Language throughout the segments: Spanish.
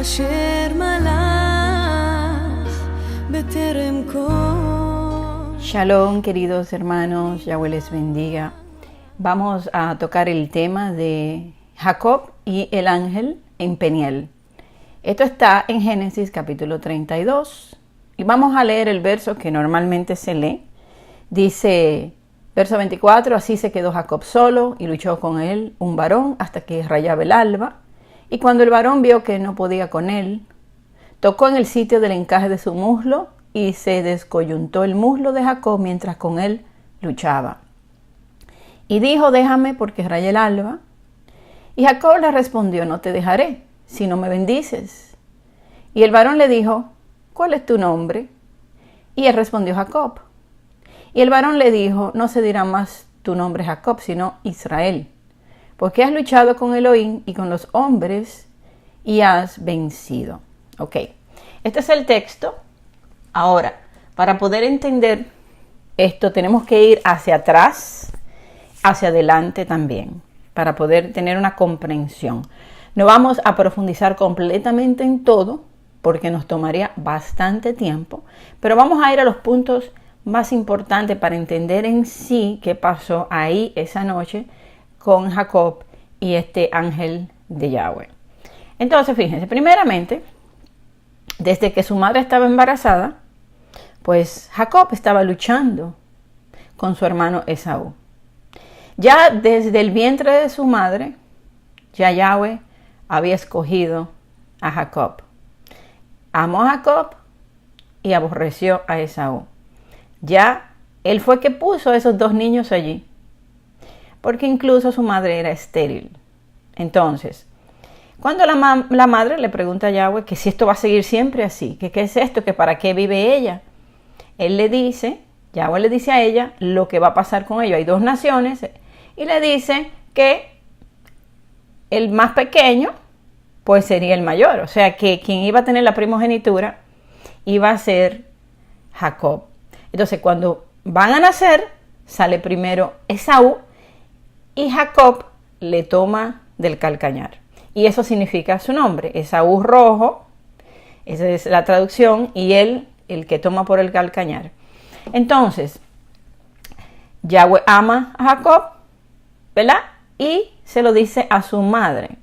אשר מלך בטרם כל. Shalom, queridos hermanos, Yahweh les bendiga. Vamos a tocar el tema de Jacob y el ángel en Peniel. Esto está en Génesis capítulo 32 y vamos a leer el verso que normalmente se lee. Dice, verso 24, así se quedó Jacob solo y luchó con él un varón hasta que rayaba el alba. Y cuando el varón vio que no podía con él, tocó en el sitio del encaje de su muslo y se descoyuntó el muslo de Jacob mientras con él luchaba. Y dijo, déjame porque raya el alba. Y Jacob le respondió, no te dejaré si no me bendices. Y el varón le dijo, ¿cuál es tu nombre? Y él respondió, Jacob. Y el varón le dijo, no se dirá más tu nombre Jacob, sino Israel, porque has luchado con Elohim y con los hombres y has vencido. Ok, este es el texto. Ahora, para poder entender esto, tenemos que ir hacia atrás, hacia adelante también, para poder tener una comprensión. No vamos a profundizar completamente en todo, porque nos tomaría bastante tiempo, pero vamos a ir a los puntos más importantes para entender en sí qué pasó ahí esa noche con Jacob y este ángel de Yahweh. Entonces, fíjense, primeramente, desde que su madre estaba embarazada, pues Jacob estaba luchando con su hermano Esaú. Ya desde el vientre de su madre, ya Yahweh había escogido a Jacob. Amó a Jacob y aborreció a Esaú. Ya él fue que puso a esos dos niños allí, porque incluso su madre era estéril. Entonces, cuando la madre le pregunta a Yahweh que si esto va a seguir siempre así, que qué es esto, que para qué vive ella, Yahweh le dice a ella lo que va a pasar con ellos. Hay dos naciones y le dice que el más pequeño pues sería el mayor, o sea que quien iba a tener la primogenitura iba a ser Jacob. Entonces cuando van a nacer, sale primero Esaú y Jacob le toma del calcañar. Y eso significa su nombre, Esaú rojo, esa es la traducción, y él el que toma por el calcañar. Entonces, Yahweh ama a Jacob, ¿verdad? Y se lo dice a su madre.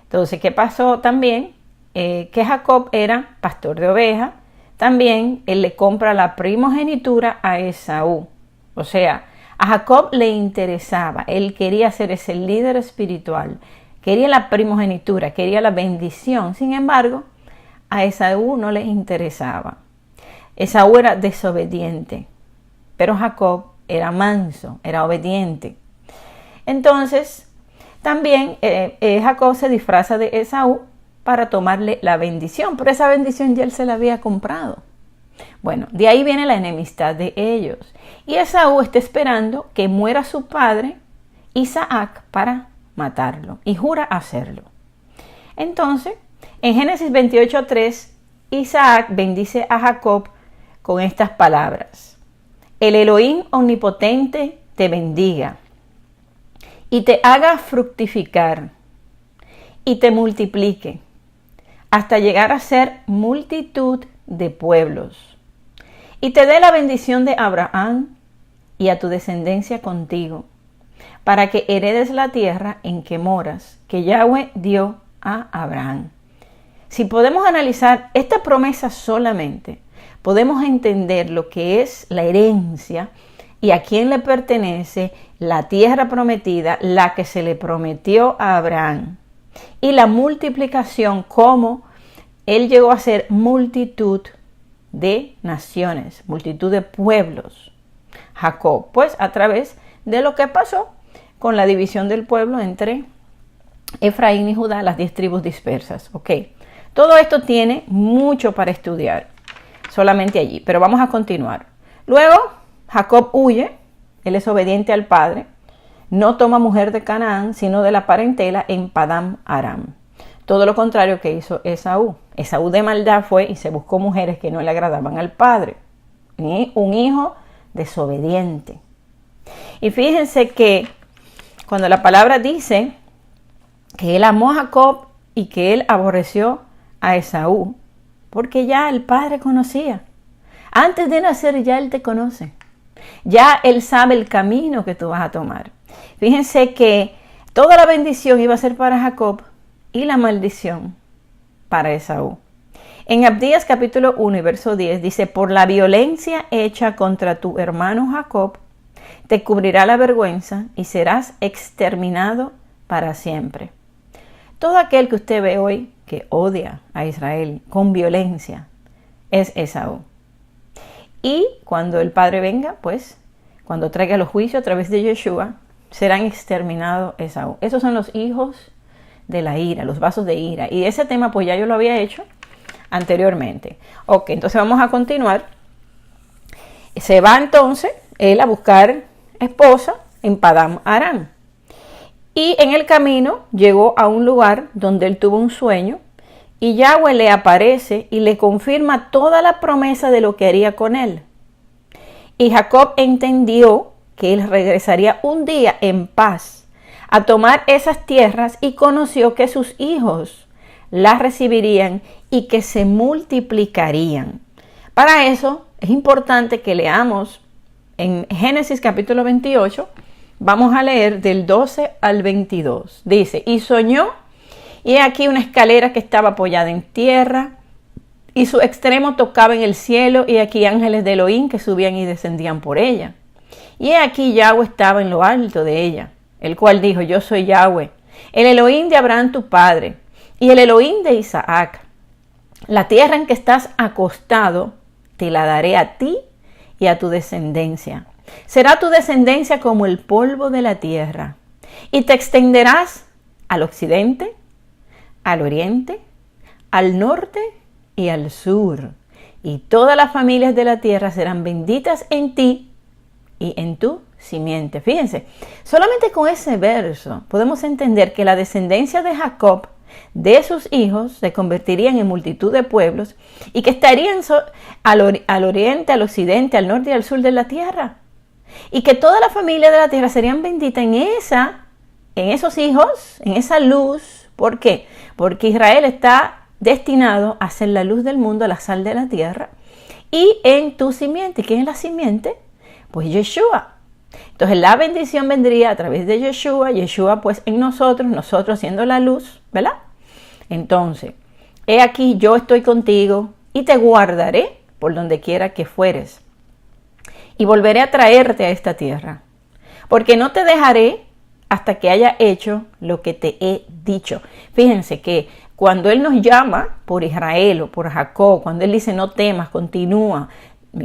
Entonces, ¿qué pasó también? Que Jacob era pastor de ovejas. También él le compra la primogenitura a Esaú. O sea, a Jacob le interesaba, él quería ser ese líder espiritual, quería la primogenitura, quería la bendición. Sin embargo, a Esaú no le interesaba. Esaú era desobediente, pero Jacob era manso, era obediente. Entonces, también Jacob se disfraza de Esaú para tomarle la bendición, pero esa bendición ya él se la había comprado. Bueno, de ahí viene la enemistad de ellos. Y Esaú está esperando que muera su padre, Isaac, para matarlo, y jura hacerlo. Entonces, en Génesis 28:3, Isaac bendice a Jacob con estas palabras: el Elohim omnipotente te bendiga y te haga fructificar y te multiplique hasta llegar a ser multitud de pueblos, y te dé la bendición de Abraham y a tu descendencia contigo, para que heredes la tierra en que moras, que Yahweh dio a Abraham. Si podemos analizar esta promesa solamente, podemos entender lo que es la herencia y a quién le pertenece la tierra prometida, la que se le prometió a Abraham, y la multiplicación, cómo él llegó a ser multitud de naciones, multitud de pueblos. Jacob, pues a través de lo que pasó con la división del pueblo entre Efraín y Judá, las 10 tribus dispersas. Ok, todo esto tiene mucho para estudiar solamente allí, pero vamos a continuar. Luego, Jacob huye, él es obediente al padre, no toma mujer de Canaán, sino de la parentela en Padam Aram. Todo lo contrario que hizo Esaú. Esaú de maldad fue y se buscó mujeres que no le agradaban al padre. Un hijo desobediente. Y fíjense que cuando la palabra dice que él amó a Jacob y que él aborreció a Esaú, porque ya el padre conocía. Antes de nacer ya él te conoce. Ya él sabe el camino que tú vas a tomar. Fíjense que toda la bendición iba a ser para Jacob y la maldición para Esaú. En Abdías capítulo 1 y verso 10 dice: por la violencia hecha contra tu hermano Jacob, te cubrirá la vergüenza y serás exterminado para siempre. Todo aquel que usted ve hoy que odia a Israel con violencia es Esaú. Y cuando el Padre venga, pues, cuando traiga los juicios a través de Yeshua, serán exterminados Esaú. Esos son los hijos de la ira, los vasos de ira. Y ese tema, pues ya yo lo había hecho anteriormente. Ok, entonces vamos a continuar. Se va entonces él a buscar esposa en Padam Aram. Y en el camino llegó a un lugar donde él tuvo un sueño. Y Yahweh le aparece y le confirma toda la promesa de lo que haría con él. Y Jacob entendió que él regresaría un día en paz a tomar esas tierras y conoció que sus hijos las recibirían y que se multiplicarían. Para eso es importante que leamos en Génesis capítulo 28, vamos a leer del 12 al 22. Dice: y soñó, y he aquí una escalera que estaba apoyada en tierra, y su extremo tocaba en el cielo, y aquí ángeles de Elohim que subían y descendían por ella. Y he aquí Yahweh estaba en lo alto de ella, el cual dijo: yo soy Yahweh, el Elohim de Abraham tu padre, y el Elohim de Isaac. La tierra en que estás acostado, te la daré a ti y a tu descendencia. Será tu descendencia como el polvo de la tierra, y te extenderás al occidente, al oriente, al norte y al sur, y todas las familias de la tierra serán benditas en ti y en tu simiente. Fíjense, solamente con ese verso podemos entender que la descendencia de Jacob, de sus hijos, se convertirían en multitud de pueblos y que estarían al oriente, al occidente, al norte y al sur de la tierra, y que toda la familia de la tierra serían benditas en esos hijos, en esa luz. ¿Por qué? Porque Israel está destinado a ser la luz del mundo, la sal de la tierra, y en tu simiente. ¿Quién es la simiente? Pues Yeshua. Entonces la bendición vendría a través de Yeshua, Yeshua pues en nosotros siendo la luz, ¿verdad? Entonces, he aquí yo estoy contigo y te guardaré por donde quiera que fueres, y volveré a traerte a esta tierra, porque no te dejaré hasta que haya hecho lo que te he dicho. Fíjense que cuando Él nos llama por Israel o por Jacob, cuando Él dice no temas, continúa,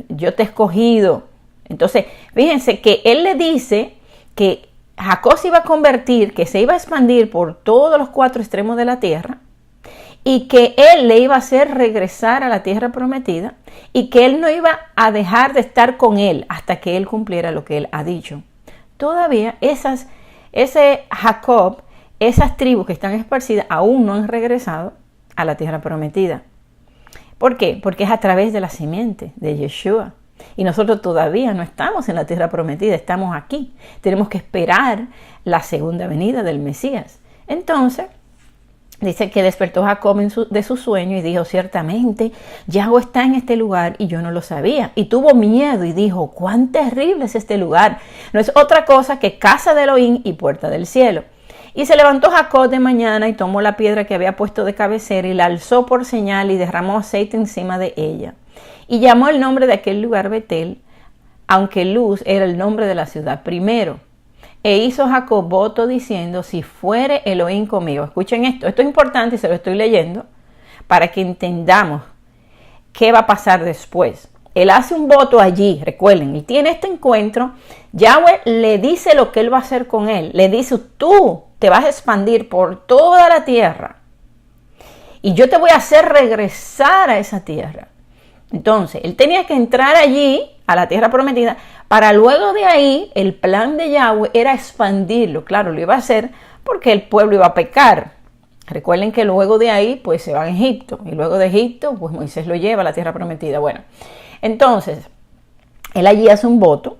yo te he escogido. Entonces, fíjense que Él le dice que Jacob se iba a convertir, que se iba a expandir por todos los 4 extremos de la tierra, y que Él le iba a hacer regresar a la tierra prometida, y que Él no iba a dejar de estar con Él hasta que Él cumpliera lo que Él ha dicho. Todavía ese Jacob, esas tribus que están esparcidas, aún no han regresado a la tierra prometida. ¿Por qué? Porque es a través de la simiente de Yeshua. Y nosotros todavía no estamos en la tierra prometida, estamos aquí. Tenemos que esperar la segunda venida del Mesías. Entonces, dice que despertó Jacob de su sueño y dijo: ciertamente, Yahweh está en este lugar y yo no lo sabía. Y tuvo miedo y dijo: cuán terrible es este lugar. No es otra cosa que casa de Elohim y puerta del cielo. Y se levantó Jacob de mañana y tomó la piedra que había puesto de cabecera y la alzó por señal y derramó aceite encima de ella. Y llamó el nombre de aquel lugar Betel, aunque Luz era el nombre de la ciudad primero. E hizo Jacob voto diciendo: si fuere Elohim conmigo. Escuchen esto es importante y se lo estoy leyendo para que entendamos qué va a pasar después. Él hace un voto allí, recuerden, y tiene este encuentro. Yahweh le dice lo que él va a hacer con él. Le dice: tú te vas a expandir por toda la tierra y yo te voy a hacer regresar a esa tierra. Entonces, él tenía que entrar allí, a la tierra prometida, para luego de ahí, el plan de Yahweh era expandirlo. Claro, lo iba a hacer porque el pueblo iba a pecar. Recuerden que luego de ahí, pues se va a Egipto. Y luego de Egipto, pues Moisés lo lleva a la tierra prometida. Bueno, entonces, él allí hace un voto.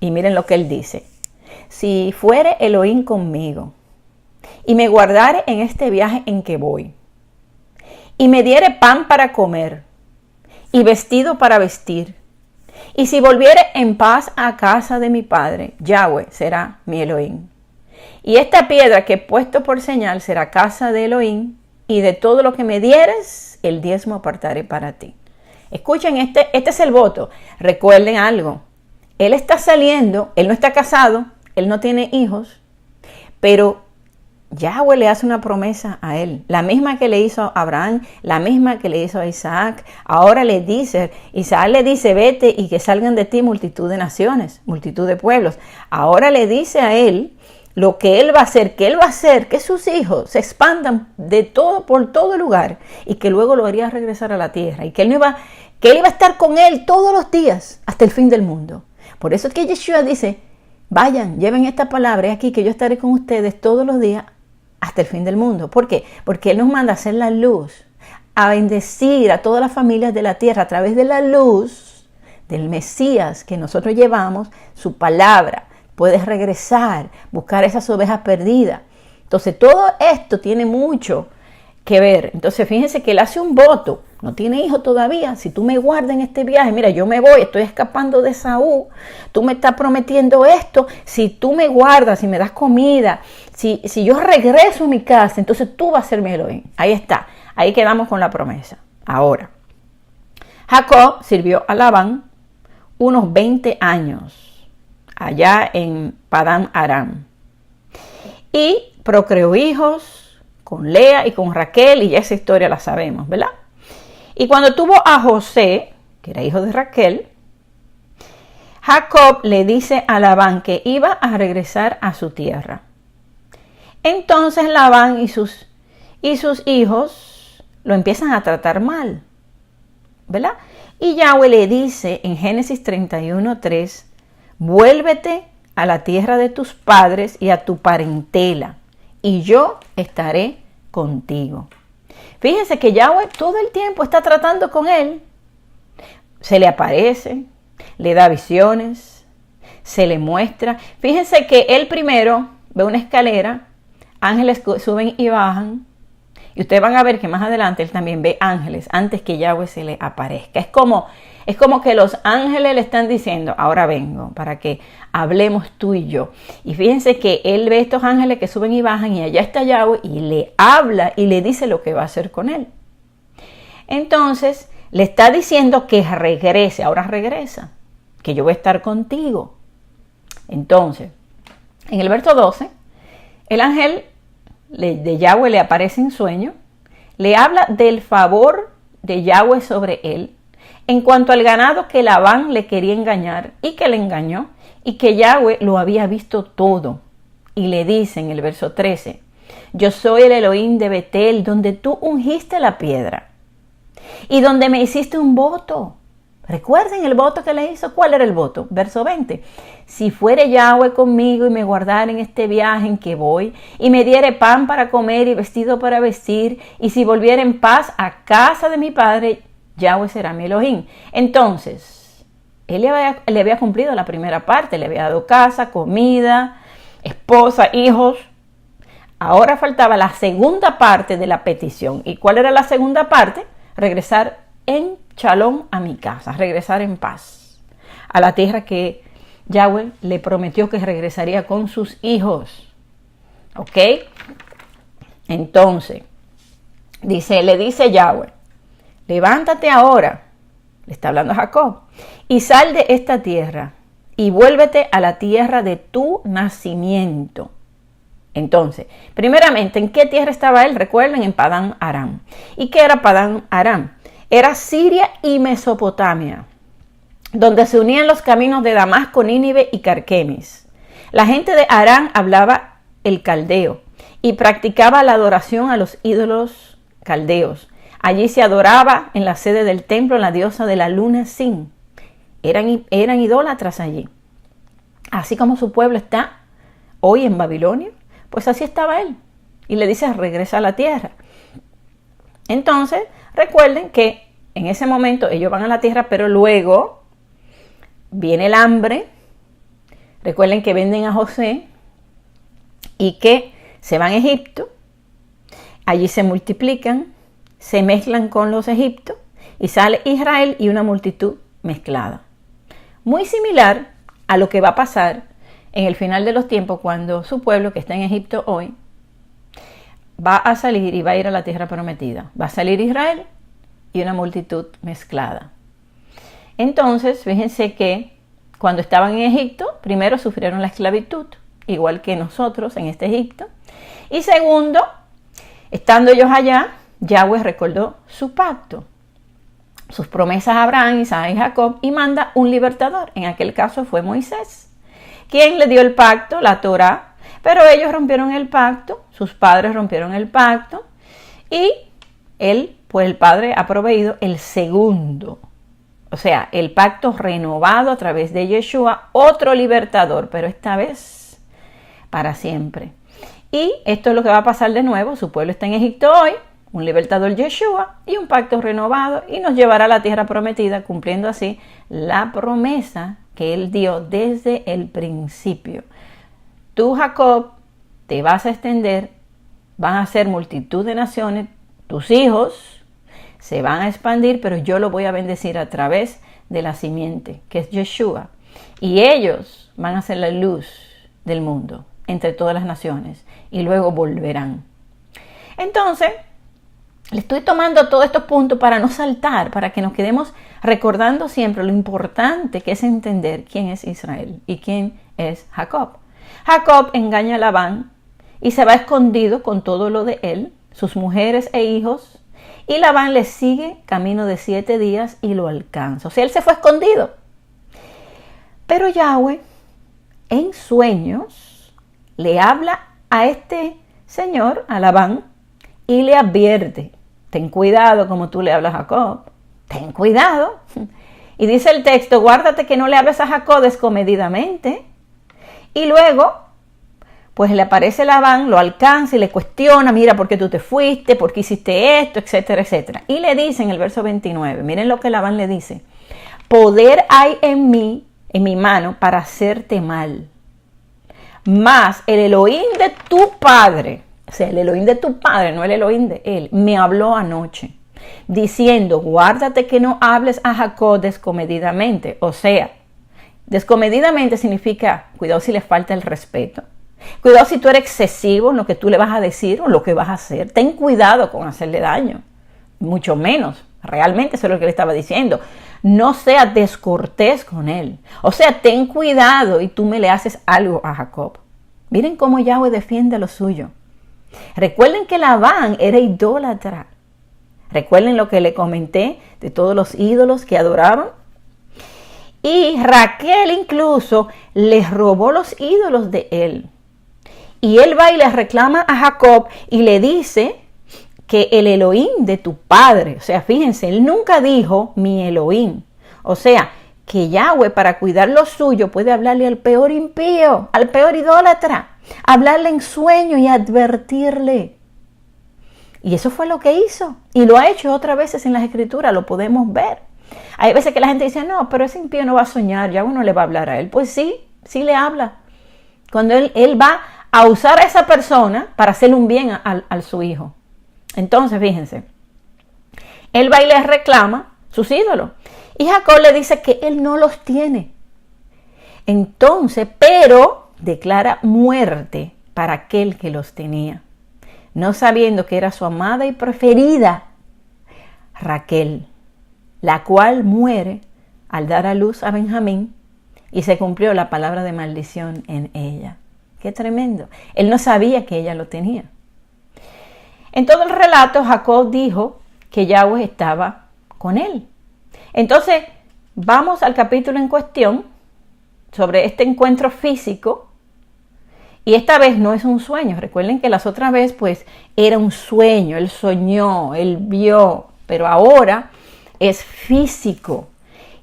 Y miren lo que él dice: si fuere Elohim conmigo, y me guardare en este viaje en que voy, y me diere pan para comer y vestido para vestir, y si volviere en paz a casa de mi padre, Yahweh será mi Elohim. Y esta piedra que he puesto por señal será casa de Elohim, y de todo lo que me dieres, el diezmo apartaré para ti. Escuchen, este es el voto. Recuerden algo. Él está saliendo, él no está casado, él no tiene hijos, pero Yahweh le hace una promesa a él, la misma que le hizo a Abraham, la misma que le hizo a Isaac. Ahora le dice, Isaac le dice, vete y que salgan de ti multitud de naciones, multitud de pueblos. Ahora le dice a él lo que él va a hacer, que sus hijos se expandan de todo, por todo lugar, y que luego lo haría regresar a la tierra, y que él iba a estar con él todos los días hasta el fin del mundo. Por eso es que Yeshua dice, vayan, lleven esta palabra aquí, que yo estaré con ustedes todos los días hasta el fin del mundo. ¿Por qué? Porque Él nos manda a hacer la luz, a bendecir a todas las familias de la tierra a través de la luz del Mesías que nosotros llevamos, su palabra. Puedes regresar, buscar esas ovejas perdidas. Entonces todo esto tiene mucho que ver. Entonces fíjense que Él hace un voto. No tiene hijo todavía. Si tú me guardas en este viaje, mira, yo me voy, estoy escapando de Saúl. Tú me estás prometiendo esto. Si tú me guardas, si me das comida, si yo regreso a mi casa, entonces tú vas a ser mi Elohim. Ahí está. Ahí quedamos con la promesa. Ahora, Jacob sirvió a Labán unos 20 años allá en Padán Aram. Y procreó hijos con Lea y con Raquel, y ya esa historia la sabemos, ¿verdad? Y cuando tuvo a José, que era hijo de Raquel, Jacob le dice a Labán que iba a regresar a su tierra. Entonces Labán y sus hijos lo empiezan a tratar mal, ¿verdad? Y Yahweh le dice en Génesis 31:3, vuélvete a la tierra de tus padres y a tu parentela, y yo estaré contigo. Fíjense que Yahweh todo el tiempo está tratando con él. Se le aparece, le da visiones, se le muestra. Fíjense que él primero ve una escalera, ángeles suben y bajan, y ustedes van a ver que más adelante él también ve ángeles antes que Yahweh se le aparezca. Es como que los ángeles le están diciendo, ahora vengo para que hablemos tú y yo. Y fíjense que él ve estos ángeles que suben y bajan, y allá está Yahweh y le habla y le dice lo que va a hacer con él. Entonces le está diciendo que regrese, ahora regresa, que yo voy a estar contigo. Entonces, en el verso 12, el ángel de Yahweh le aparece en sueño, le habla del favor de Yahweh sobre él, en cuanto al ganado que Labán le quería engañar y que le engañó, y que Yahweh lo había visto todo. Y le dice en el verso 13, yo soy el Elohim de Betel, donde tú ungiste la piedra y donde me hiciste un voto. Recuerden el voto que le hizo. ¿Cuál era el voto? Verso 20. Si fuere Yahweh conmigo y me guardara en este viaje en que voy, y me diere pan para comer y vestido para vestir, y si volviera en paz a casa de mi padre, Yahweh será mi Elohim. Entonces, él le había cumplido la primera parte, le había dado casa, comida, esposa, hijos. Ahora faltaba la segunda parte de la petición. ¿Y cuál era la segunda parte? Regresar en Shalom a mi casa, regresar en paz a la tierra que Yahweh le prometió que regresaría con sus hijos. ¿Ok? Entonces, le dice Yahweh, levántate ahora, le está hablando a Jacob, y sal de esta tierra y vuélvete a la tierra de tu nacimiento. Entonces, primeramente, ¿en qué tierra estaba él? Recuerden, en Padán Aram. ¿Y qué era Padán Aram? Era Siria y Mesopotamia, donde se unían los caminos de Damasco, Nínive y Carquemis. La gente de Aram hablaba el caldeo y practicaba la adoración a los ídolos caldeos. Allí se adoraba en la sede del templo la diosa de la luna Sin. Eran idólatras allí. Así como su pueblo está hoy en Babilonia, pues así estaba él. Y le dice, regresa a la tierra. Entonces, recuerden que en ese momento ellos van a la tierra, pero luego viene el hambre. Recuerden que venden a José y que se van a Egipto. Allí se multiplican se mezclan con los egipcios y sale Israel y una multitud mezclada. Muy similar a lo que va a pasar en el final de los tiempos cuando su pueblo que está en Egipto hoy va a salir y va a ir a la tierra prometida. Va a salir Israel y una multitud mezclada. Entonces, fíjense que cuando estaban en Egipto, primero sufrieron la esclavitud, igual que nosotros en este Egipto. Y segundo, estando ellos allá, Yahweh recordó su pacto, sus promesas a Abraham, Isaac y Jacob, y manda un libertador. En aquel caso fue Moisés, quien le dio el pacto, la Torá, pero ellos rompieron el pacto, sus padres rompieron el pacto, y él, pues el Padre ha proveído el segundo, o sea, el pacto renovado a través de Yeshua, otro libertador, pero esta vez para siempre. Y esto es lo que va a pasar de nuevo. Su pueblo está en Egipto hoy, un libertador Yeshua y un pacto renovado, y nos llevará a la tierra prometida, cumpliendo así la promesa que él dio desde el principio. Tú, Jacob, te vas a extender, van a ser multitud de naciones, tus hijos se van a expandir, pero yo lo voy a bendecir a través de la simiente, que es Yeshua. Y ellos van a ser la luz del mundo entre todas las naciones, y luego volverán. Entonces, le estoy tomando todos estos puntos para no saltar, para que nos quedemos recordando siempre lo importante que es entender quién es Israel y quién es Jacob. Jacob engaña a Labán y se va escondido con todo lo de él, sus mujeres e hijos, y Labán le sigue camino de 7 días y lo alcanza. O sea, él se fue escondido. Pero Yahweh, en sueños, le habla a este señor, a Labán, y le advierte: ten cuidado como tú le hablas a Jacob, ten cuidado. Y dice el texto: guárdate que no le hables a Jacob descomedidamente. Y luego, pues le aparece Labán, lo alcanza y le cuestiona: mira, ¿por qué tú te fuiste? ¿Por qué hiciste esto? Etcétera, etcétera. Y le dice en el verso 29, miren lo que Labán le dice: poder hay en mí, en mi mano, para hacerte mal. Mas el Elohim de tu padre, o sea, el Elohim de tu padre, no el Elohim de él, me habló anoche, diciendo: guárdate que no hables a Jacob descomedidamente. O sea, descomedidamente significa cuidado si le falta el respeto. Cuidado si tú eres excesivo en lo que tú le vas a decir o lo que vas a hacer. Ten cuidado con hacerle daño. Mucho menos. Realmente eso es lo que le estaba diciendo. No seas descortés con él. O sea, ten cuidado y tú me le haces algo a Jacob. Miren cómo Yahweh defiende lo suyo. Recuerden que Labán era idólatra. Recuerden lo que le comenté de todos los ídolos que adoraban. Y Raquel incluso les robó los ídolos de él. Y él va y le reclama a Jacob y le dice que el Elohim de tu padre, o sea, fíjense, él nunca dijo mi Elohim. O sea, que Yahweh para cuidar lo suyo puede hablarle al peor impío, al peor idólatra, hablarle en sueño y advertirle. Y eso fue lo que hizo. Y lo ha hecho otras veces en las escrituras, lo podemos ver. Hay veces que la gente dice: no, pero ese impío no va a soñar, Yahweh no le va a hablar a él. Pues sí, sí le habla. Cuando él va a usar a esa persona para hacerle un bien a su hijo. Entonces, fíjense, él va y le reclama sus ídolos. Y Jacob le dice que él no los tiene. Entonces, pero declara muerte para aquel que los tenía, no sabiendo que era su amada y preferida Raquel, la cual muere al dar a luz a Benjamín, y se cumplió la palabra de maldición en ella. ¡Qué tremendo! Él no sabía que ella lo tenía. En todo el relato, Jacob dijo que Yahweh estaba con él. Entonces, vamos al capítulo en cuestión sobre este encuentro físico. Y esta vez no es un sueño. Recuerden que las otras veces, pues, era un sueño. Él soñó, él vio, pero ahora es físico.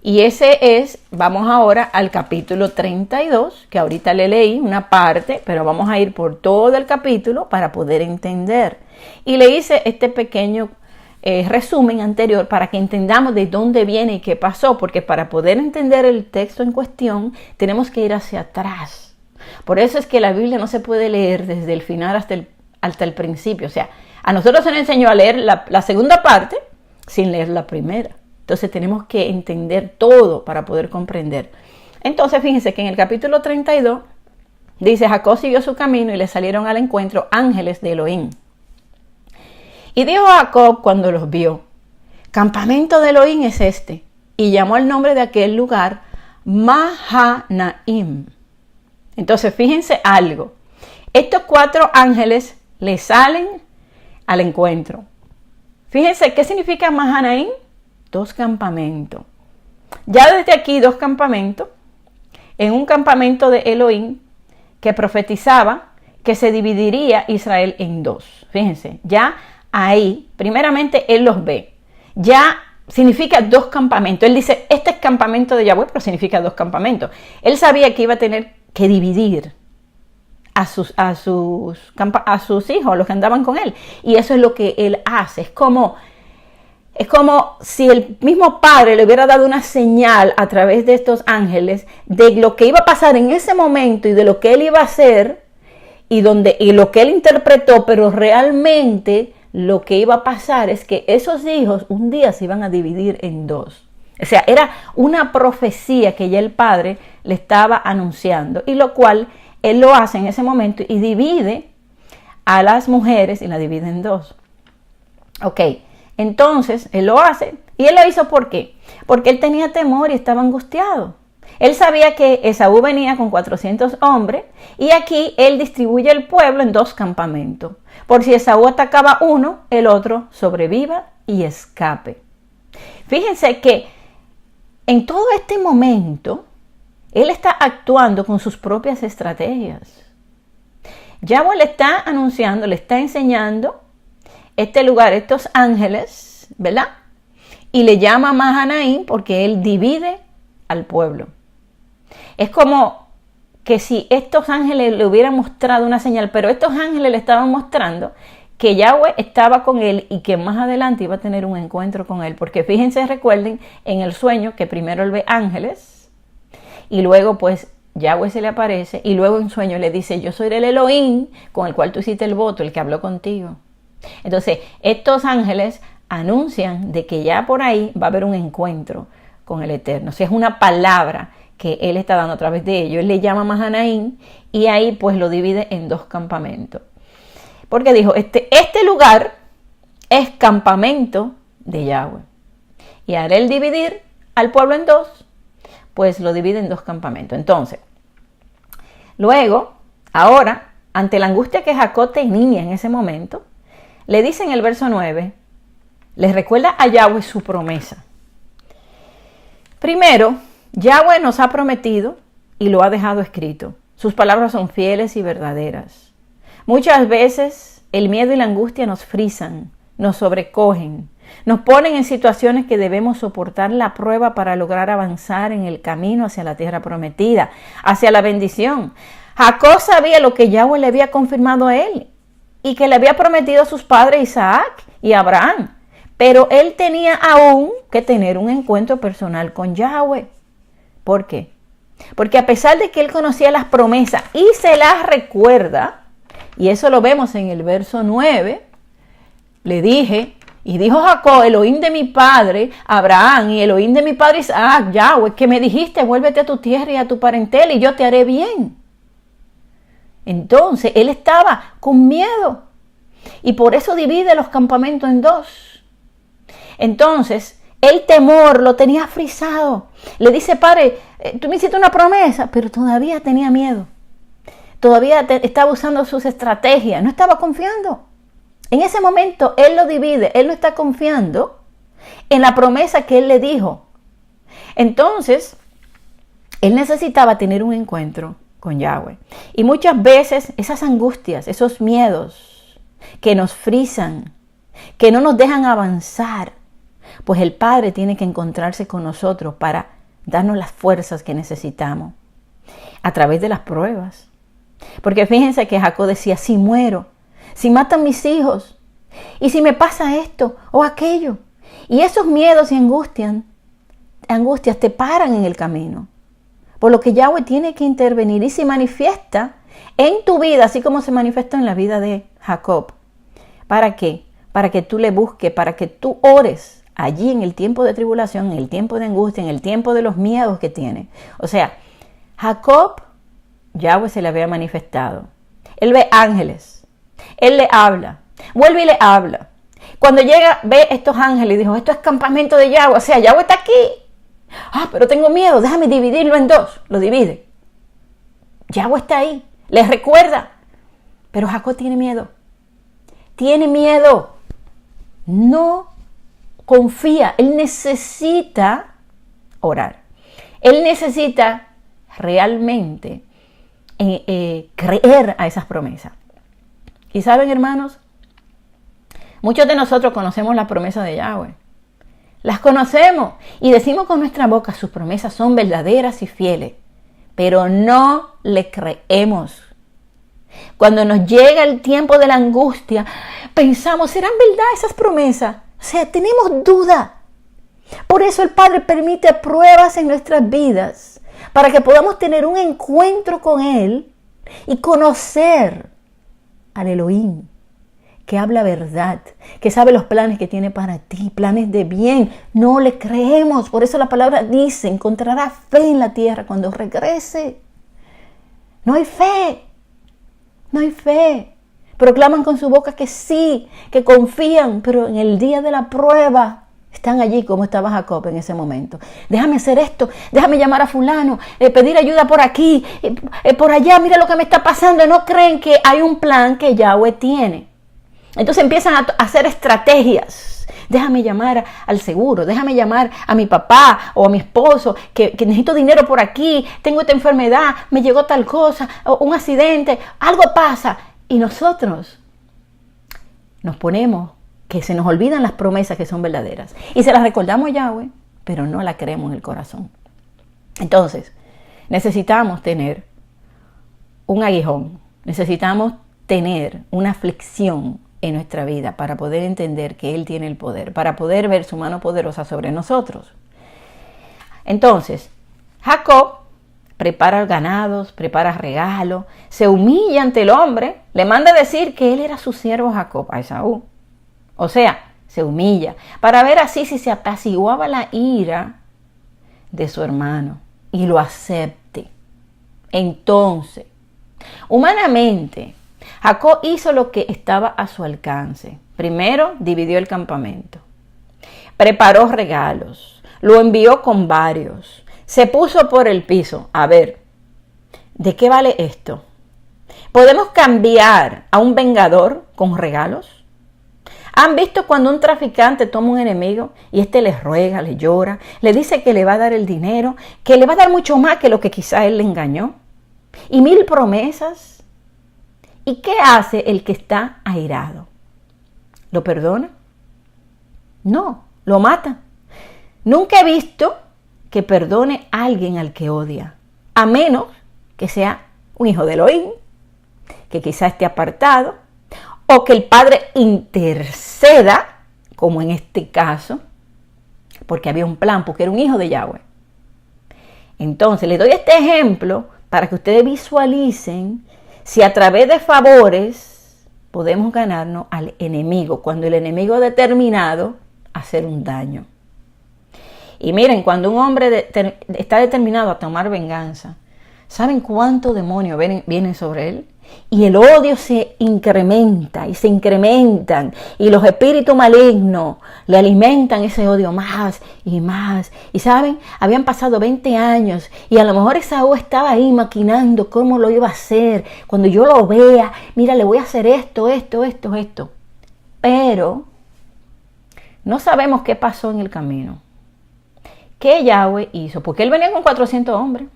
Y ese es, vamos ahora al capítulo 32, que ahorita le leí una parte, pero vamos a ir por todo el capítulo para poder entender. Y le hice este pequeño resumen anterior para que entendamos de dónde viene y qué pasó, porque para poder entender el texto en cuestión tenemos que ir hacia atrás. Por eso es que la Biblia no se puede leer desde el final hasta el principio. O sea, A nosotros se nos enseñó a leer la segunda parte sin leer la primera. Entonces tenemos que entender todo para poder comprender. Entonces fíjense que en el capítulo 32 dice: Jacob siguió su camino y le salieron al encuentro ángeles de Elohim. Y dijo Jacob cuando los vio: campamento de Elohim es este. Y llamó el nombre de aquel lugar Mahanaim. Entonces fíjense algo. Estos 4 ángeles le salen al encuentro. Fíjense, ¿qué significa Mahanaim? 2 campamentos. Ya desde aquí 2 campamentos. En un campamento de Elohim que profetizaba que se dividiría Israel en 2. Fíjense, ya ahí, primeramente él los ve. Ya significa 2 campamentos. Él dice, este es campamento de Yahweh, pero significa 2 campamentos. Él sabía que iba a tener que dividir a sus hijos, los que andaban con él. Y eso es lo que él hace. Es como si el mismo Padre le hubiera dado una señal a través de estos ángeles de lo que iba a pasar en ese momento y de lo que él iba a hacer y lo que él interpretó, pero realmente lo que iba a pasar es que esos hijos un día se iban a dividir en 2. O sea, era una profecía que ya el Padre le estaba anunciando, y lo cual él lo hace en ese momento y divide a las mujeres y la divide en 2. Ok, entonces él lo hace, y él lo hizo ¿por qué? Porque él tenía temor y estaba angustiado. Él sabía que Esaú venía con 400 hombres, y aquí él distribuye el pueblo en 2 campamentos. Por si Esaú atacaba uno, el otro sobreviva y escape. Fíjense que en todo este momento, él está actuando con sus propias estrategias. Yahweh le está anunciando, le está enseñando este lugar, estos ángeles, ¿verdad? Y le llama Mahanaim porque él divide al pueblo. Es como que si estos ángeles le hubieran mostrado una señal, pero estos ángeles le estaban mostrando que Yahweh estaba con él y que más adelante iba a tener un encuentro con él. Porque fíjense, recuerden en el sueño que primero él ve ángeles y luego pues Yahweh se le aparece y luego en sueño le dice: yo soy el Elohim con el cual tú hiciste el voto, el que habló contigo. Entonces estos ángeles anuncian de que ya por ahí va a haber un encuentro con el Eterno. O sea, es una palabra que él está dando a través de ellos. Él le llama Mahanaim y ahí pues lo divide en 2 campamentos. Porque dijo, este lugar es campamento de Yahweh. Y al él dividir al pueblo en 2, pues lo divide en 2 campamentos. Entonces, luego, ahora, ante la angustia que Jacob tenía en ese momento, le dice en el verso 9, les recuerda a Yahweh su promesa. Primero, Yahweh nos ha prometido y lo ha dejado escrito. Sus palabras son fieles y verdaderas. Muchas veces el miedo y la angustia nos frisan, nos sobrecogen, nos ponen en situaciones que debemos soportar la prueba para lograr avanzar en el camino hacia la tierra prometida, hacia la bendición. Jacob sabía lo que Yahweh le había confirmado a él y que le había prometido a sus padres Isaac y Abraham. Pero él tenía aún que tener un encuentro personal con Yahweh. ¿Por qué? Porque a pesar de que él conocía las promesas y se las recuerda, y eso lo vemos en el verso 9, le dije, y dijo Jacob, Elohim de mi padre Abraham y Elohim de mi padre Isaac, Yahweh, que me dijiste, vuélvete a tu tierra y a tu parentela y yo te haré bien. Entonces él estaba con miedo y por eso divide los campamentos en 2. Entonces el temor lo tenía frisado. Le dice, padre, tú me hiciste una promesa, pero todavía tenía miedo. Todavía estaba usando sus estrategias, no estaba confiando. En ese momento él lo divide, él no está confiando en la promesa que él le dijo. Entonces, él necesitaba tener un encuentro con Yahweh. Y muchas veces esas angustias, esos miedos que nos frisan, que no nos dejan avanzar, pues el Padre tiene que encontrarse con nosotros para darnos las fuerzas que necesitamos a través de las pruebas. Porque fíjense que Jacob decía, si muero, si matan mis hijos, y si me pasa esto o aquello. Y esos miedos y angustias te paran en el camino. Por lo que Yahweh tiene que intervenir y se manifiesta en tu vida, así como se manifiesta en la vida de Jacob, ¿Para qué? Para que tú le busques, para que tú ores allí en el tiempo de tribulación, en el tiempo de angustia, en el tiempo de los miedos que tiene. O sea, Jacob, Yahweh se le había manifestado. Él ve ángeles, él le habla, vuelve y le habla. Cuando llega, ve estos ángeles y dijo, esto es campamento de Yahweh, o sea, Yahweh está aquí. Pero tengo miedo, déjame dividirlo en dos. Lo divide. Yahweh está ahí, les recuerda. Pero Jacob tiene miedo. Tiene miedo. No confía. Él necesita orar. Él necesita realmente creer a esas promesas. Y saben, hermanos, muchos de nosotros conocemos las promesas de Yahweh. Las conocemos y decimos con nuestra boca, sus promesas son verdaderas y fieles, pero no le creemos. Cuando nos llega el tiempo de la angustia, pensamos, ¿serán verdad esas promesas? O sea, tenemos duda. Por eso el Padre permite pruebas en nuestras vidas, para que podamos tener un encuentro con Él y conocer al Elohim, que habla verdad, que sabe los planes que tiene para ti, planes de bien. No le creemos. Por eso la palabra dice, encontrará fe en la tierra cuando regrese. No hay fe. No hay fe. Proclaman con su boca que sí, que confían, pero en el día de la prueba están allí como estaba Jacob en ese momento. Déjame hacer esto, déjame llamar a fulano, pedir ayuda por aquí, por allá, mira lo que me está pasando. No creen que hay un plan que Yahweh tiene. Entonces empiezan a hacer estrategias. Déjame llamar al seguro, déjame llamar a mi papá o a mi esposo, que necesito dinero por aquí, tengo esta enfermedad, me llegó tal cosa, o un accidente, algo pasa. Y nosotros nos ponemos que se nos olvidan las promesas que son verdaderas. Y se las recordamos a Yahweh, pero no la creemos en el corazón. Entonces, necesitamos tener un aguijón, necesitamos tener una aflicción en nuestra vida para poder entender que Él tiene el poder, para poder ver su mano poderosa sobre nosotros. Entonces, Jacob prepara ganados, prepara regalos, se humilla ante el hombre, le manda decir que él era su siervo Jacob a Esaú. O sea, se humilla para ver así si se apaciguaba la ira de su hermano y lo acepte. Entonces, humanamente, Jacob hizo lo que estaba a su alcance. Primero, dividió el campamento. Preparó regalos. Lo envió con varios. Se puso por el piso. A ver, ¿de qué vale esto? ¿Podemos cambiar a un vengador con regalos? ¿Han visto cuando un traficante toma un enemigo y éste le ruega, le llora, le dice que le va a dar el dinero, que le va a dar mucho más que lo que quizá él le engañó? Y 1000 promesas. ¿Y qué hace el que está airado? ¿Lo perdona? No, lo mata. Nunca he visto que perdone a alguien al que odia, a menos que sea un hijo de Elohim, que quizá esté apartado, o que el Padre interceda, como en este caso, porque había un plan, porque era un hijo de Yahweh. Entonces, les doy este ejemplo para que ustedes visualicen si a través de favores podemos ganarnos al enemigo, cuando el enemigo ha determinado hacer un daño. Y miren, cuando un hombre está determinado a tomar venganza, ¿saben cuántos demonios vienen sobre él? Y el odio se incrementa y se incrementan, y los espíritus malignos le alimentan ese odio más y más. Y saben, habían pasado 20 años y a lo mejor Esaú estaba ahí maquinando cómo lo iba a hacer. Cuando yo lo vea, mira, le voy a hacer esto. Pero no sabemos qué pasó en el camino. ¿Qué Yahweh hizo? Porque él venía con 400 hombres.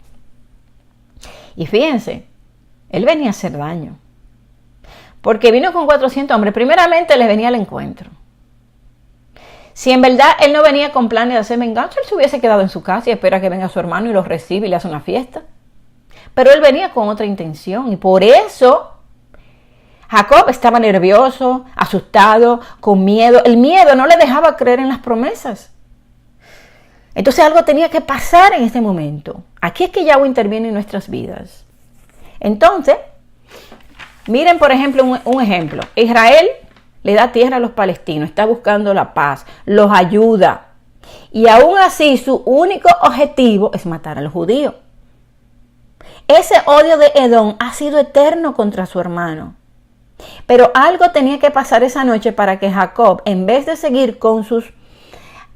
Y fíjense, él venía a hacer daño. Porque vino con 400 hombres. Primeramente les venía al encuentro. Si en verdad él no venía con planes de hacer venganza, él se hubiese quedado en su casa y espera que venga su hermano y lo recibe y le hace una fiesta. Pero él venía con otra intención. Y por eso Jacob estaba nervioso, asustado, con miedo. El miedo no le dejaba creer en las promesas. Entonces algo tenía que pasar en este momento. Aquí es que Yahweh interviene en nuestras vidas. Entonces, miren por ejemplo un ejemplo. Israel le da tierra a los palestinos, está buscando la paz, los ayuda. Y aún así su único objetivo es matar a los judíos. Ese odio de Edom ha sido eterno contra su hermano. Pero algo tenía que pasar esa noche para que Jacob, en vez de seguir con sus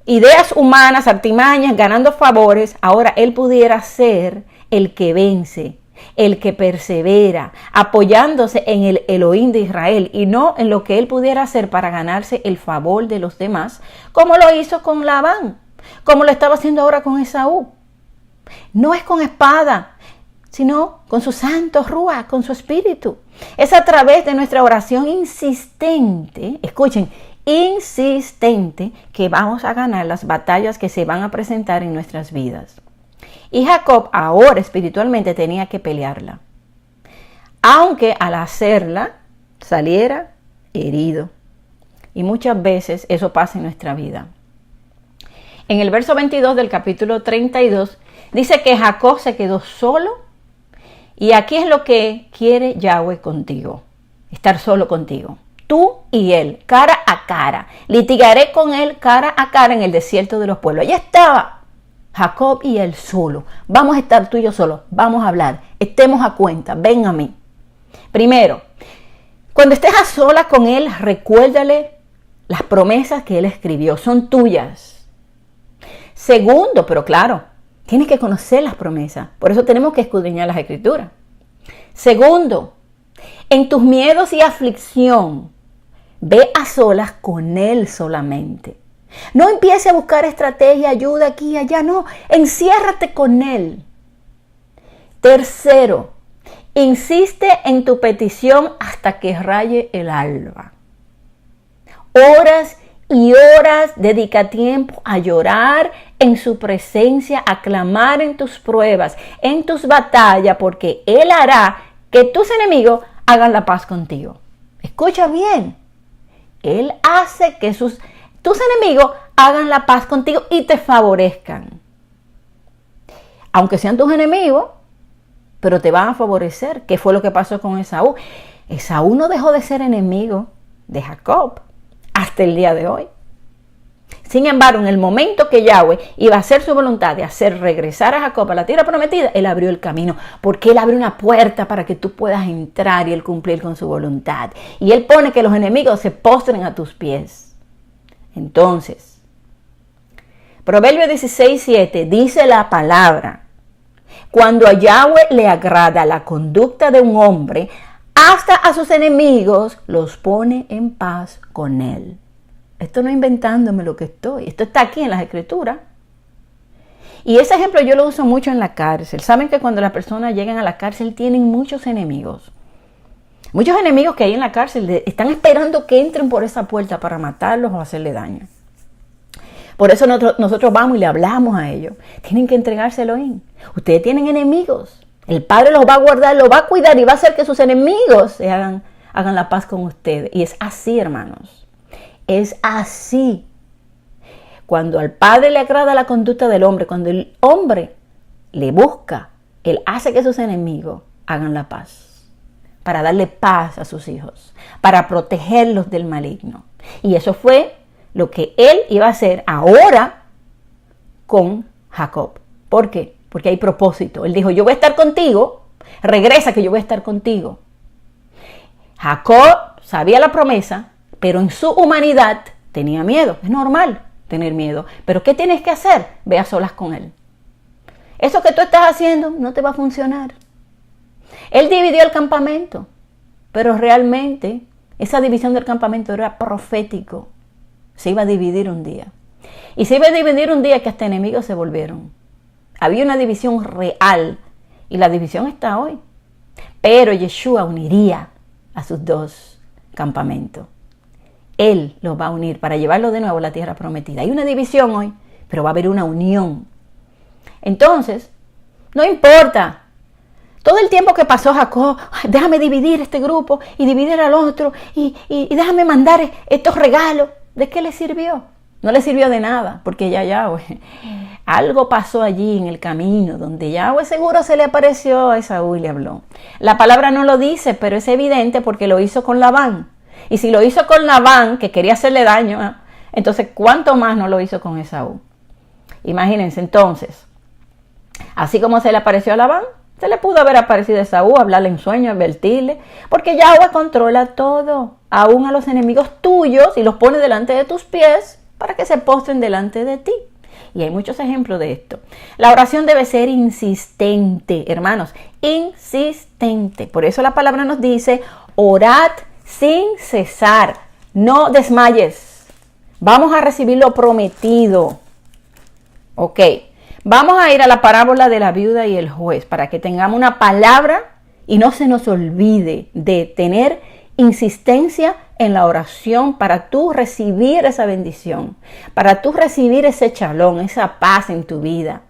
ideas humanas, artimañas, ganando favores, ahora él pudiera ser el que vence, el que persevera, apoyándose en el Elohim de Israel y no en lo que él pudiera hacer para ganarse el favor de los demás, como lo hizo con Labán, como lo estaba haciendo ahora con Esaú. No es con espada, sino con su santo Ruach, con su espíritu. Es a través de nuestra oración insistente, escuchen, insistente, que vamos a ganar las batallas que se van a presentar en nuestras vidas. Y Jacob ahora espiritualmente tenía que pelearla, aunque al hacerla saliera herido. Y muchas veces eso pasa en nuestra vida. En el verso 22 del capítulo 32 dice que Jacob se quedó solo. Y aquí es lo que quiere Yahweh contigo, estar solo contigo. Tú y él, cara a cara. Litigaré con él cara a cara en el desierto de los pueblos. Allí estaba Jacob y él solo. Vamos a estar tú y yo solos. Vamos a hablar. Estemos a cuenta. Ven a mí. Primero, cuando estés a solas con él, recuérdale las promesas que él escribió. Son tuyas. Segundo, pero claro, tienes que conocer las promesas. Por eso tenemos que escudriñar las escrituras. Segundo, en tus miedos y aflicción, ve a solas con él solamente. No empiece a buscar estrategia, ayuda aquí y allá. No, enciérrate con él. Tercero, insiste en tu petición hasta que raye el alba. Horas y horas, dedica tiempo a llorar en su presencia, a clamar en tus pruebas, en tus batallas, porque él hará que tus enemigos hagan la paz contigo. Escucha bien, él hace que tus enemigos hagan la paz contigo y te favorezcan. Aunque sean tus enemigos, pero te van a favorecer. ¿Qué fue lo que pasó con Esaú? Esaú no dejó de ser enemigo de Jacob hasta el día de hoy. Sin embargo, en el momento que Yahweh iba a hacer su voluntad de hacer regresar a Jacob a la tierra prometida, él abrió el camino, porque él abrió una puerta para que tú puedas entrar y él cumplir con su voluntad. Y él pone que los enemigos se postren a tus pies. Entonces, Proverbios 16:7 dice la palabra: cuando a Yahweh le agrada la conducta de un hombre, hasta a sus enemigos los pone en paz con él. Esto no inventándome lo que estoy. Esto está aquí en las escrituras. Y ese ejemplo yo lo uso mucho en la cárcel. Saben que cuando las personas llegan a la cárcel tienen muchos enemigos. Muchos enemigos que hay en la cárcel están esperando que entren por esa puerta para matarlos o hacerle daño. Por eso nosotros vamos y le hablamos a ellos. Tienen que entregárselo en. Ustedes tienen enemigos. El Padre los va a guardar, los va a cuidar y va a hacer que sus enemigos hagan la paz con ustedes. Y es así, hermanos. Es así. Cuando al Padre le agrada la conducta del hombre, cuando el hombre le busca, él hace que sus enemigos hagan la paz, para darle paz a sus hijos, para protegerlos del maligno. Y eso fue lo que él iba a hacer ahora con Jacob. ¿Por qué? Porque hay propósito. Él dijo: yo voy a estar contigo, regresa que yo voy a estar contigo. Jacob sabía la promesa, pero en su humanidad tenía miedo. Es normal tener miedo. Pero ¿qué tienes que hacer? Ve a solas con él. Eso que tú estás haciendo no te va a funcionar. Él dividió el campamento, pero realmente esa división del campamento era profético. Se iba a dividir un día. Y se iba a dividir un día que hasta enemigos se volvieron. Había una división real y la división está hoy. Pero Yeshua uniría a sus dos campamentos. Él los va a unir para llevarlo de nuevo a la tierra prometida. Hay una división hoy, pero va a haber una unión. Entonces, no importa. Todo el tiempo que pasó Jacob, déjame dividir este grupo y dividir al otro y déjame mandar estos regalos. ¿De qué le sirvió? No le sirvió de nada, porque ya Yahweh, algo pasó allí en el camino, donde Yahweh seguro se le apareció a Esaú y le habló. La palabra no lo dice, pero es evidente porque lo hizo con Labán. Y si lo hizo con Labán, que quería hacerle daño, entonces ¿cuánto más no lo hizo con Esaú? Imagínense entonces, así como se le apareció a Labán, se le pudo haber aparecido a Esaú, hablarle en sueño, advertirle, porque Yahweh controla todo, aún a los enemigos tuyos, y los pone delante de tus pies para que se postren delante de ti. Y hay muchos ejemplos de esto. La oración debe ser insistente, hermanos, insistente. Por eso la palabra nos dice, orad sin cesar, no desmayes. Vamos a recibir lo prometido. Ok, vamos a ir a la parábola de la viuda y el juez para que tengamos una palabra y no se nos olvide de tener insistencia en la oración para tú recibir esa bendición, para tú recibir ese shalom, esa paz en tu vida.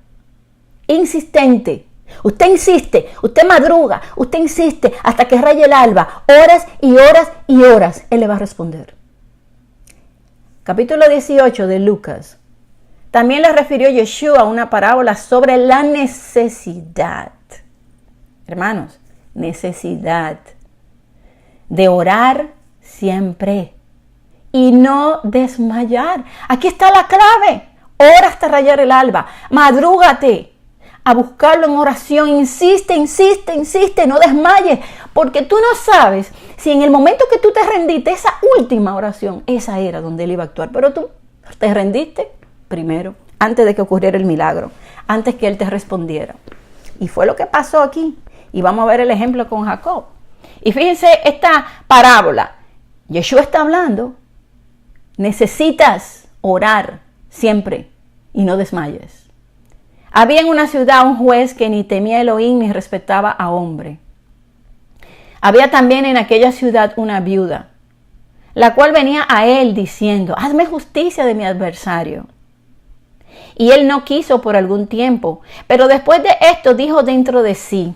Insistente. Usted insiste, usted madruga, usted insiste hasta que raye el alba, horas y horas y horas. Él le va a responder. Capítulo 18 de Lucas. También le refirió Yeshua una parábola sobre la necesidad. Hermanos, necesidad de orar siempre y no desmayar. Aquí está la clave. Ora hasta rayar el alba. Madrúgate a buscarlo en oración. Insiste, insiste, insiste. No desmayes. Porque tú no sabes si en el momento que tú te rendiste, esa última oración, esa era donde él iba a actuar. Pero tú te rendiste primero, antes de que ocurriera el milagro, antes que él te respondiera. Y fue lo que pasó aquí. Y vamos a ver el ejemplo con Jacob. Y fíjense esta parábola. Yeshua está hablando. Necesitas orar siempre y no desmayes. Había en una ciudad un juez que ni temía a Elohim ni respetaba a hombre. Había también en aquella ciudad una viuda, la cual venía a él diciendo, hazme justicia de mi adversario. Y él no quiso por algún tiempo, pero después de esto dijo dentro de sí,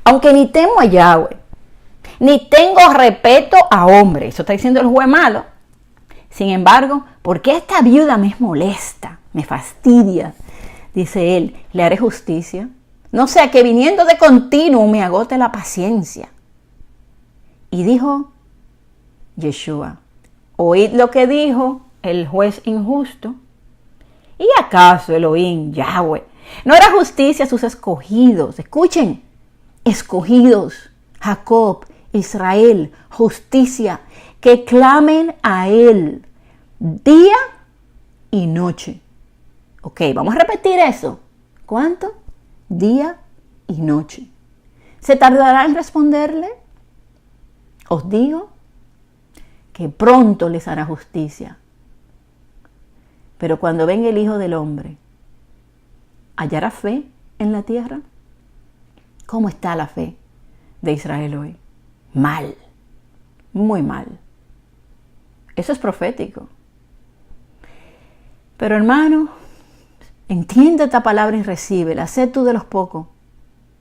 aunque ni temo a Yahweh, ni tengo respeto a hombre. Eso está diciendo el juez malo. Sin embargo, ¿por qué esta viuda me molesta? Me fastidia. Dice él, le haré justicia. No sea que viniendo de continuo me agote la paciencia. Y dijo Yeshua, oíd lo que dijo el juez injusto. ¿Y acaso Elohim, Yahweh, no hará justicia a sus escogidos? Escuchen, escogidos, Jacob, Israel, justicia, que clamen a él día y noche. Ok, vamos a repetir eso. ¿Cuánto? Día y noche. ¿Se tardará en responderle? Os digo que pronto les hará justicia. Pero cuando venga el Hijo del Hombre, ¿hallará fe en la tierra? ¿Cómo está la fe de Israel hoy? Mal, muy mal. Eso es profético. Pero hermano, entiende esta palabra y recíbela. Sé tú de los pocos.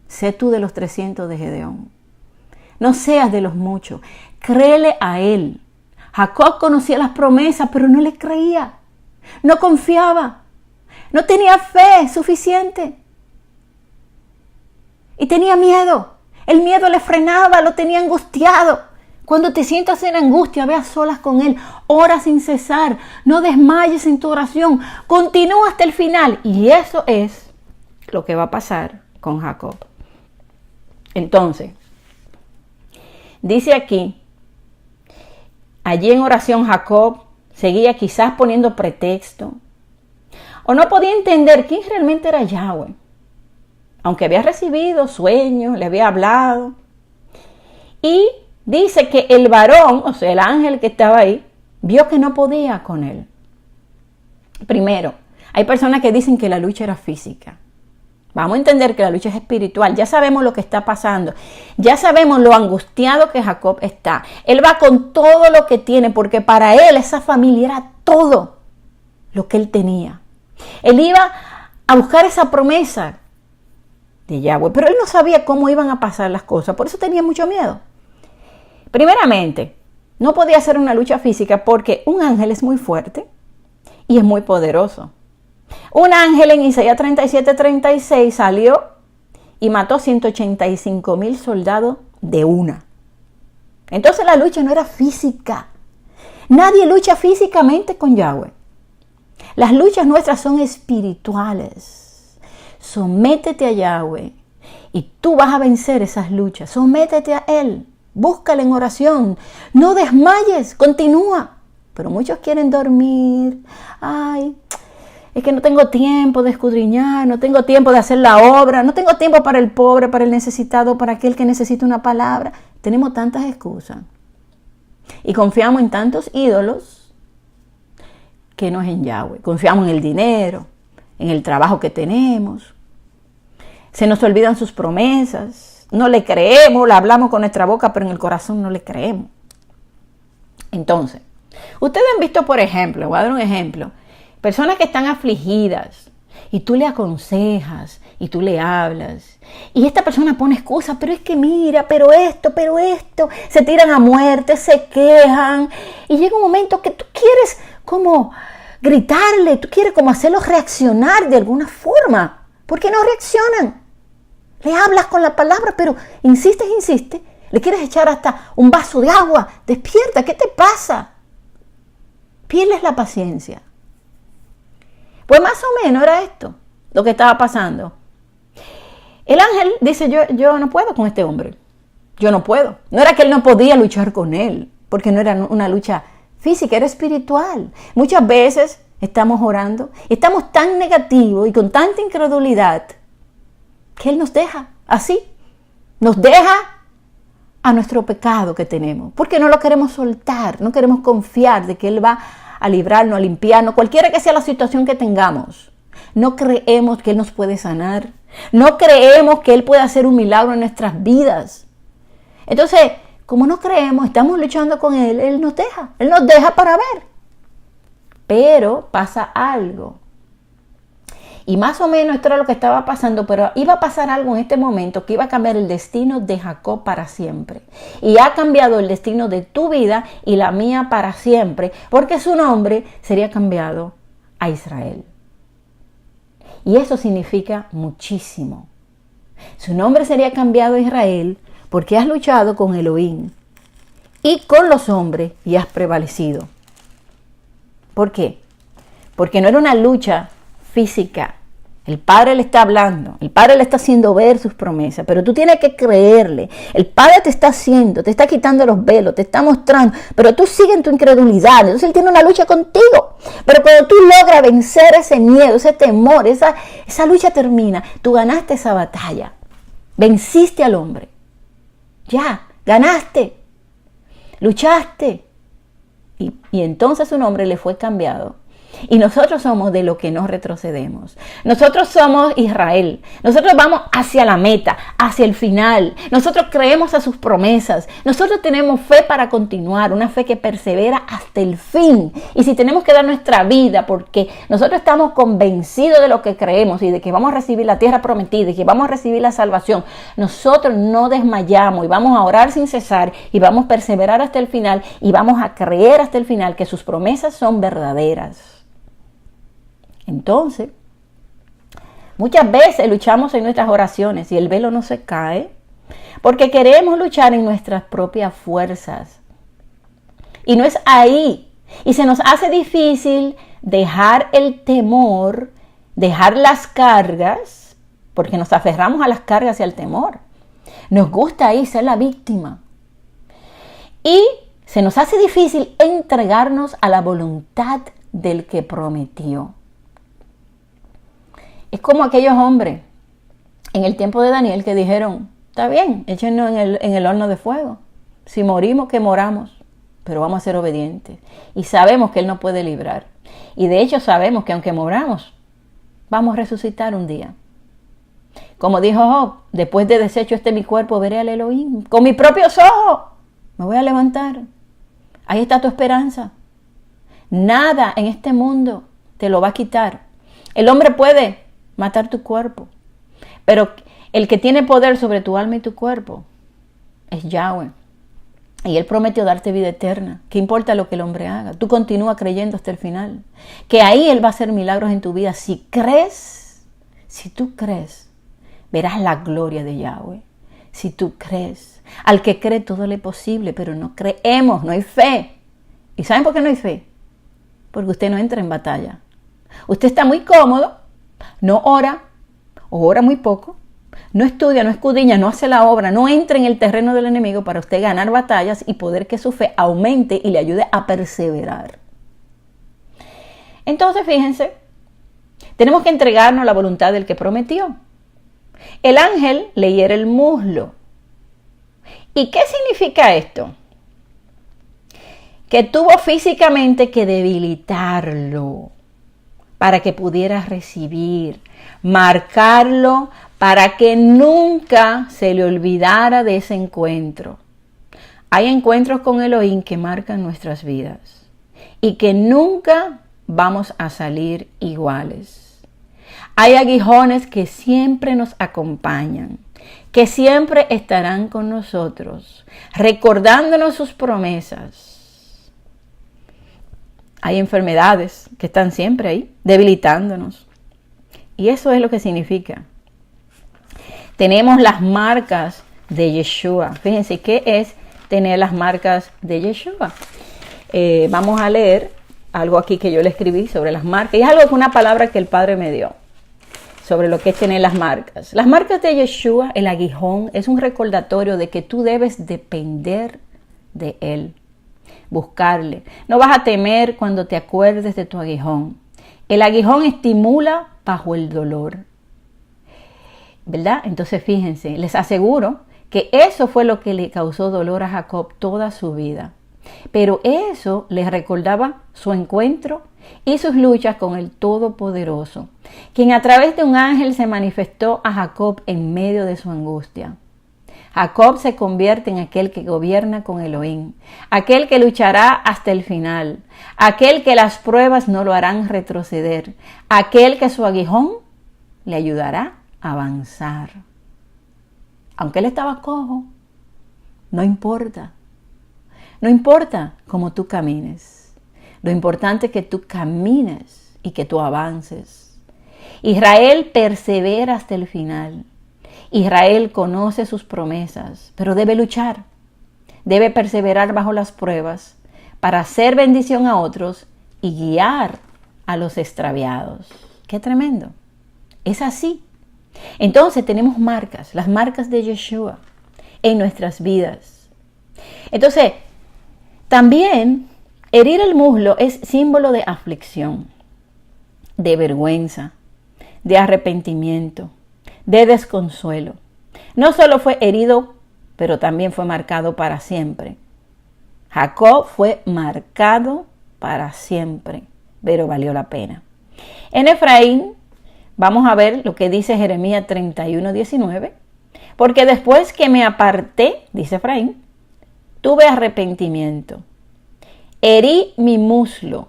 Sé tú de los 300 de Gedeón. No seas de los muchos. Créele a él. Jacob conocía las promesas, pero no le creía. No confiaba. No tenía fe suficiente. Y tenía miedo. El miedo le frenaba, lo tenía angustiado. Cuando te sientas en angustia, ve a solas con él. Ora sin cesar. No desmayes en tu oración. Continúa hasta el final. Y eso es lo que va a pasar con Jacob. Entonces, dice aquí, allí en oración Jacob seguía quizás poniendo pretexto. O no podía entender quién realmente era Yahweh. Aunque había recibido sueños, le había hablado. Y dice que el varón, o sea, el ángel que estaba ahí, vio que no podía con él. Primero, hay personas que dicen que la lucha era física. Vamos a entender que la lucha es espiritual. Ya sabemos lo que está pasando. Ya sabemos lo angustiado que Jacob está. Él va con todo lo que tiene, porque para él esa familia era todo lo que él tenía. Él iba a buscar esa promesa de Yahweh, pero él no sabía cómo iban a pasar las cosas, por eso tenía mucho miedo. Primeramente, no podía ser una lucha física porque un ángel es muy fuerte y es muy poderoso. Un ángel en Isaías 37:36 salió y mató 185,000 soldados de una. Entonces la lucha no era física. Nadie lucha físicamente con Yahweh. Las luchas nuestras son espirituales. Sométete a Yahweh y tú vas a vencer esas luchas. Sométete a Él. Búscale en oración. No desmayes. Continúa. Pero muchos quieren dormir. Ay, es que no tengo tiempo de escudriñar, no tengo tiempo de hacer la obra, no tengo tiempo para el pobre, para el necesitado, para aquel que necesita una palabra. Tenemos tantas excusas. Y confiamos en tantos ídolos que no es en Yahweh. Confiamos en el dinero, en el trabajo que tenemos. Se nos olvidan sus promesas. No le creemos, la hablamos con nuestra boca, pero en el corazón no le creemos. Entonces, ustedes han visto, por ejemplo, voy a dar un ejemplo, personas que están afligidas y tú le aconsejas y tú le hablas y esta persona pone excusas, pero es que mira, pero esto, se tiran a muerte, se quejan y llega un momento que tú quieres como gritarle, tú quieres como hacerlos reaccionar de alguna forma. ¿Por qué no reaccionan? Le hablas con la palabra, pero insistes, le quieres echar hasta un vaso de agua. Despierta, ¿qué te pasa? Pierdes la paciencia. Pues más o menos era esto lo que estaba pasando. El ángel dice, yo no puedo con este hombre. Yo no puedo. No era que él no podía luchar con él, porque no era una lucha física, era espiritual. Muchas veces estamos orando, estamos tan negativos y con tanta incredulidad que él nos deja así. Nos deja a nuestro pecado que tenemos, porque no lo queremos soltar, no queremos confiar de que él va a librarnos, a limpiarnos, cualquiera que sea la situación que tengamos. No creemos que Él nos puede sanar. No creemos que Él puede hacer un milagro en nuestras vidas. Entonces, como no creemos, estamos luchando con Él, Él nos deja para ver. Pero pasa algo. Y más o menos esto era lo que estaba pasando, pero iba a pasar algo en este momento que iba a cambiar el destino de Jacob para siempre. Y ha cambiado el destino de tu vida y la mía para siempre, porque su nombre sería cambiado a Israel. Y eso significa muchísimo. Su nombre sería cambiado a Israel porque has luchado con Elohim y con los hombres y has prevalecido. ¿Por qué? Porque no era una lucha física. El Padre le está hablando, el Padre le está haciendo ver sus promesas, pero tú tienes que creerle. El Padre te está haciendo, te está quitando los velos, te está mostrando, pero tú sigues en tu incredulidad. Entonces Él tiene una lucha contigo. Pero cuando tú logras vencer ese miedo, ese temor, esa lucha termina. Tú ganaste esa batalla, venciste al hombre. Ya, ganaste, luchaste. Y entonces su nombre le fue cambiado. Y nosotros somos de lo que no retrocedemos. Nosotros somos Israel. Nosotros vamos hacia la meta, hacia el final. Nosotros creemos a sus promesas. Nosotros tenemos fe para continuar, una fe que persevera hasta el fin. Y si tenemos que dar nuestra vida porque nosotros estamos convencidos de lo que creemos y de que vamos a recibir la tierra prometida y que vamos a recibir la salvación, nosotros no desmayamos y vamos a orar sin cesar y vamos a perseverar hasta el final y vamos a creer hasta el final que sus promesas son verdaderas. Entonces, muchas veces luchamos en nuestras oraciones y el velo no se cae porque queremos luchar en nuestras propias fuerzas. Y no es ahí. Y se nos hace difícil dejar el temor, dejar las cargas, porque nos aferramos a las cargas y al temor. Nos gusta ahí ser la víctima. Y se nos hace difícil entregarnos a la voluntad del que prometió. Es como aquellos hombres en el tiempo de Daniel que dijeron, está bien, échenos en el horno de fuego. Si morimos, que moramos, pero vamos a ser obedientes. Y sabemos que Él nos puede librar. Y de hecho sabemos que aunque moramos, vamos a resucitar un día. Como dijo Job, después de deshecho mi cuerpo, veré al Elohim. Con mis propios ojos me voy a levantar. Ahí está tu esperanza. Nada en este mundo te lo va a quitar. El hombre puede matar tu cuerpo, pero el que tiene poder sobre tu alma y tu cuerpo es Yahweh. Y Él prometió darte vida eterna. ¿Qué importa lo que el hombre haga? Tú continúa creyendo hasta el final. Que ahí Él va a hacer milagros en tu vida. Si crees, si tú crees, verás la gloria de Yahweh. si tú crees. Al que cree todo le es posible, pero no creemos, no hay fe. ¿Y saben por qué no hay fe? Porque usted no entra en batalla. Usted está muy cómodo, no ora, o ora muy poco, no estudia, no escudriña, no hace la obra, no entra en el terreno del enemigo para usted ganar batallas y poder que su fe aumente y le ayude a perseverar. Entonces, fíjense, tenemos que entregarnos a la voluntad del que prometió. El ángel le hiere el muslo. ¿Y qué significa esto? Que tuvo físicamente que debilitarlo para que pudiera recibir, marcarlo para que nunca se le olvidara de ese encuentro. Hay encuentros con Elohim que marcan nuestras vidas y que nunca vamos a salir iguales. Hay aguijones que siempre nos acompañan, que siempre estarán con nosotros, recordándonos sus promesas. Hay enfermedades que están siempre ahí, debilitándonos. Y eso es lo que significa. Tenemos las marcas de Yeshua. Fíjense, ¿qué es tener las marcas de Yeshua? Vamos a leer algo aquí que yo le escribí sobre las marcas. Y es algo que una palabra que el Padre me dio sobre lo que es tener las marcas. Las marcas de Yeshua, el aguijón, es un recordatorio de que tú debes depender de Él, buscarle. No vas a temer cuando te acuerdes de tu aguijón. El aguijón estimula bajo el dolor, ¿verdad? Entonces fíjense, les aseguro que eso fue lo que le causó dolor a Jacob toda su vida. Pero eso les recordaba su encuentro y sus luchas con el Todopoderoso, quien a través de un ángel se manifestó a Jacob en medio de su angustia. Jacob se convierte en aquel que gobierna con Elohim, aquel que luchará hasta el final, aquel que las pruebas no lo harán retroceder, aquel que su aguijón le ayudará a avanzar. Aunque él estaba cojo, no importa. No importa cómo tú camines. Lo importante es que tú camines y que tú avances. Israel persevera hasta el final. Israel conoce sus promesas, pero debe luchar. Debe perseverar bajo las pruebas para hacer bendición a otros y guiar a los extraviados. ¡Qué tremendo! Es así. Entonces tenemos marcas, las marcas de Yeshua en nuestras vidas. Entonces, también herir el muslo es símbolo de aflicción, de vergüenza, de arrepentimiento, de desconsuelo. No solo fue herido, pero también fue marcado para siempre. Jacob fue marcado para siempre, pero valió la pena. En Efraín, vamos a ver lo que dice Jeremías 31:19. Porque después que me aparté, dice Efraín, tuve arrepentimiento. Herí mi muslo,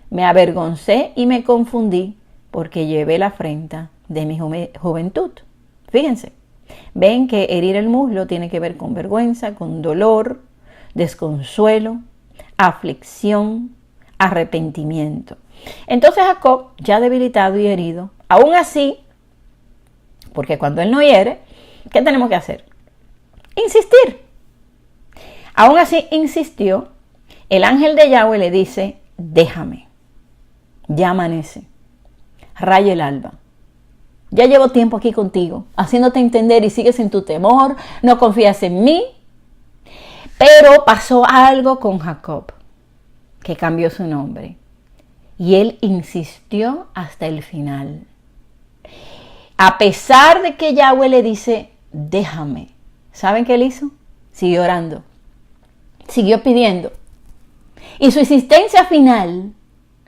me avergoncé y me confundí porque llevé la afrenta de mi juventud. Fíjense, ven que herir el muslo tiene que ver con vergüenza, con dolor, desconsuelo, aflicción, arrepentimiento. Entonces Jacob, ya debilitado y herido, aún así, porque cuando él no hiere, ¿qué tenemos que hacer? Insistir. Aún así insistió. El ángel de Yahweh le dice, déjame, ya amanece, raya el alba. Ya llevo tiempo aquí contigo, haciéndote entender y sigues en tu temor, no confías en mí. Pero pasó algo con Jacob, que cambió su nombre. Y él insistió hasta el final. A pesar de que Yahweh le dice, déjame. ¿Saben qué él hizo? Siguió orando. Siguió pidiendo. Y su insistencia final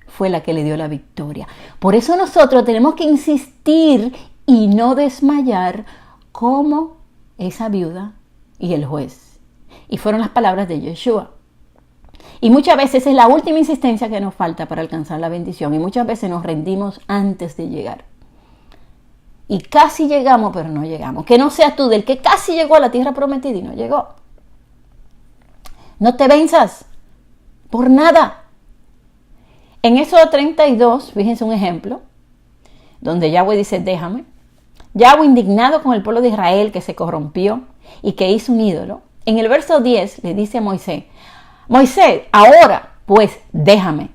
fue la que le dio la victoria. Por eso nosotros tenemos que insistir y no desmayar como esa viuda y el juez. Y fueron las palabras de Yeshua. Y muchas veces es la última insistencia que nos falta para alcanzar la bendición. Y muchas veces nos rendimos antes de llegar. Y casi llegamos, pero no llegamos. Que no seas tú del que casi llegó a la tierra prometida y no llegó. No te venzas por nada. En Éxodo 32, fíjense un ejemplo, donde Yahweh dice, déjame. Yahweh, indignado con el pueblo de Israel que se corrompió y que hizo un ídolo, en el verso 10 le dice a Moisés, Moisés, ahora pues déjame,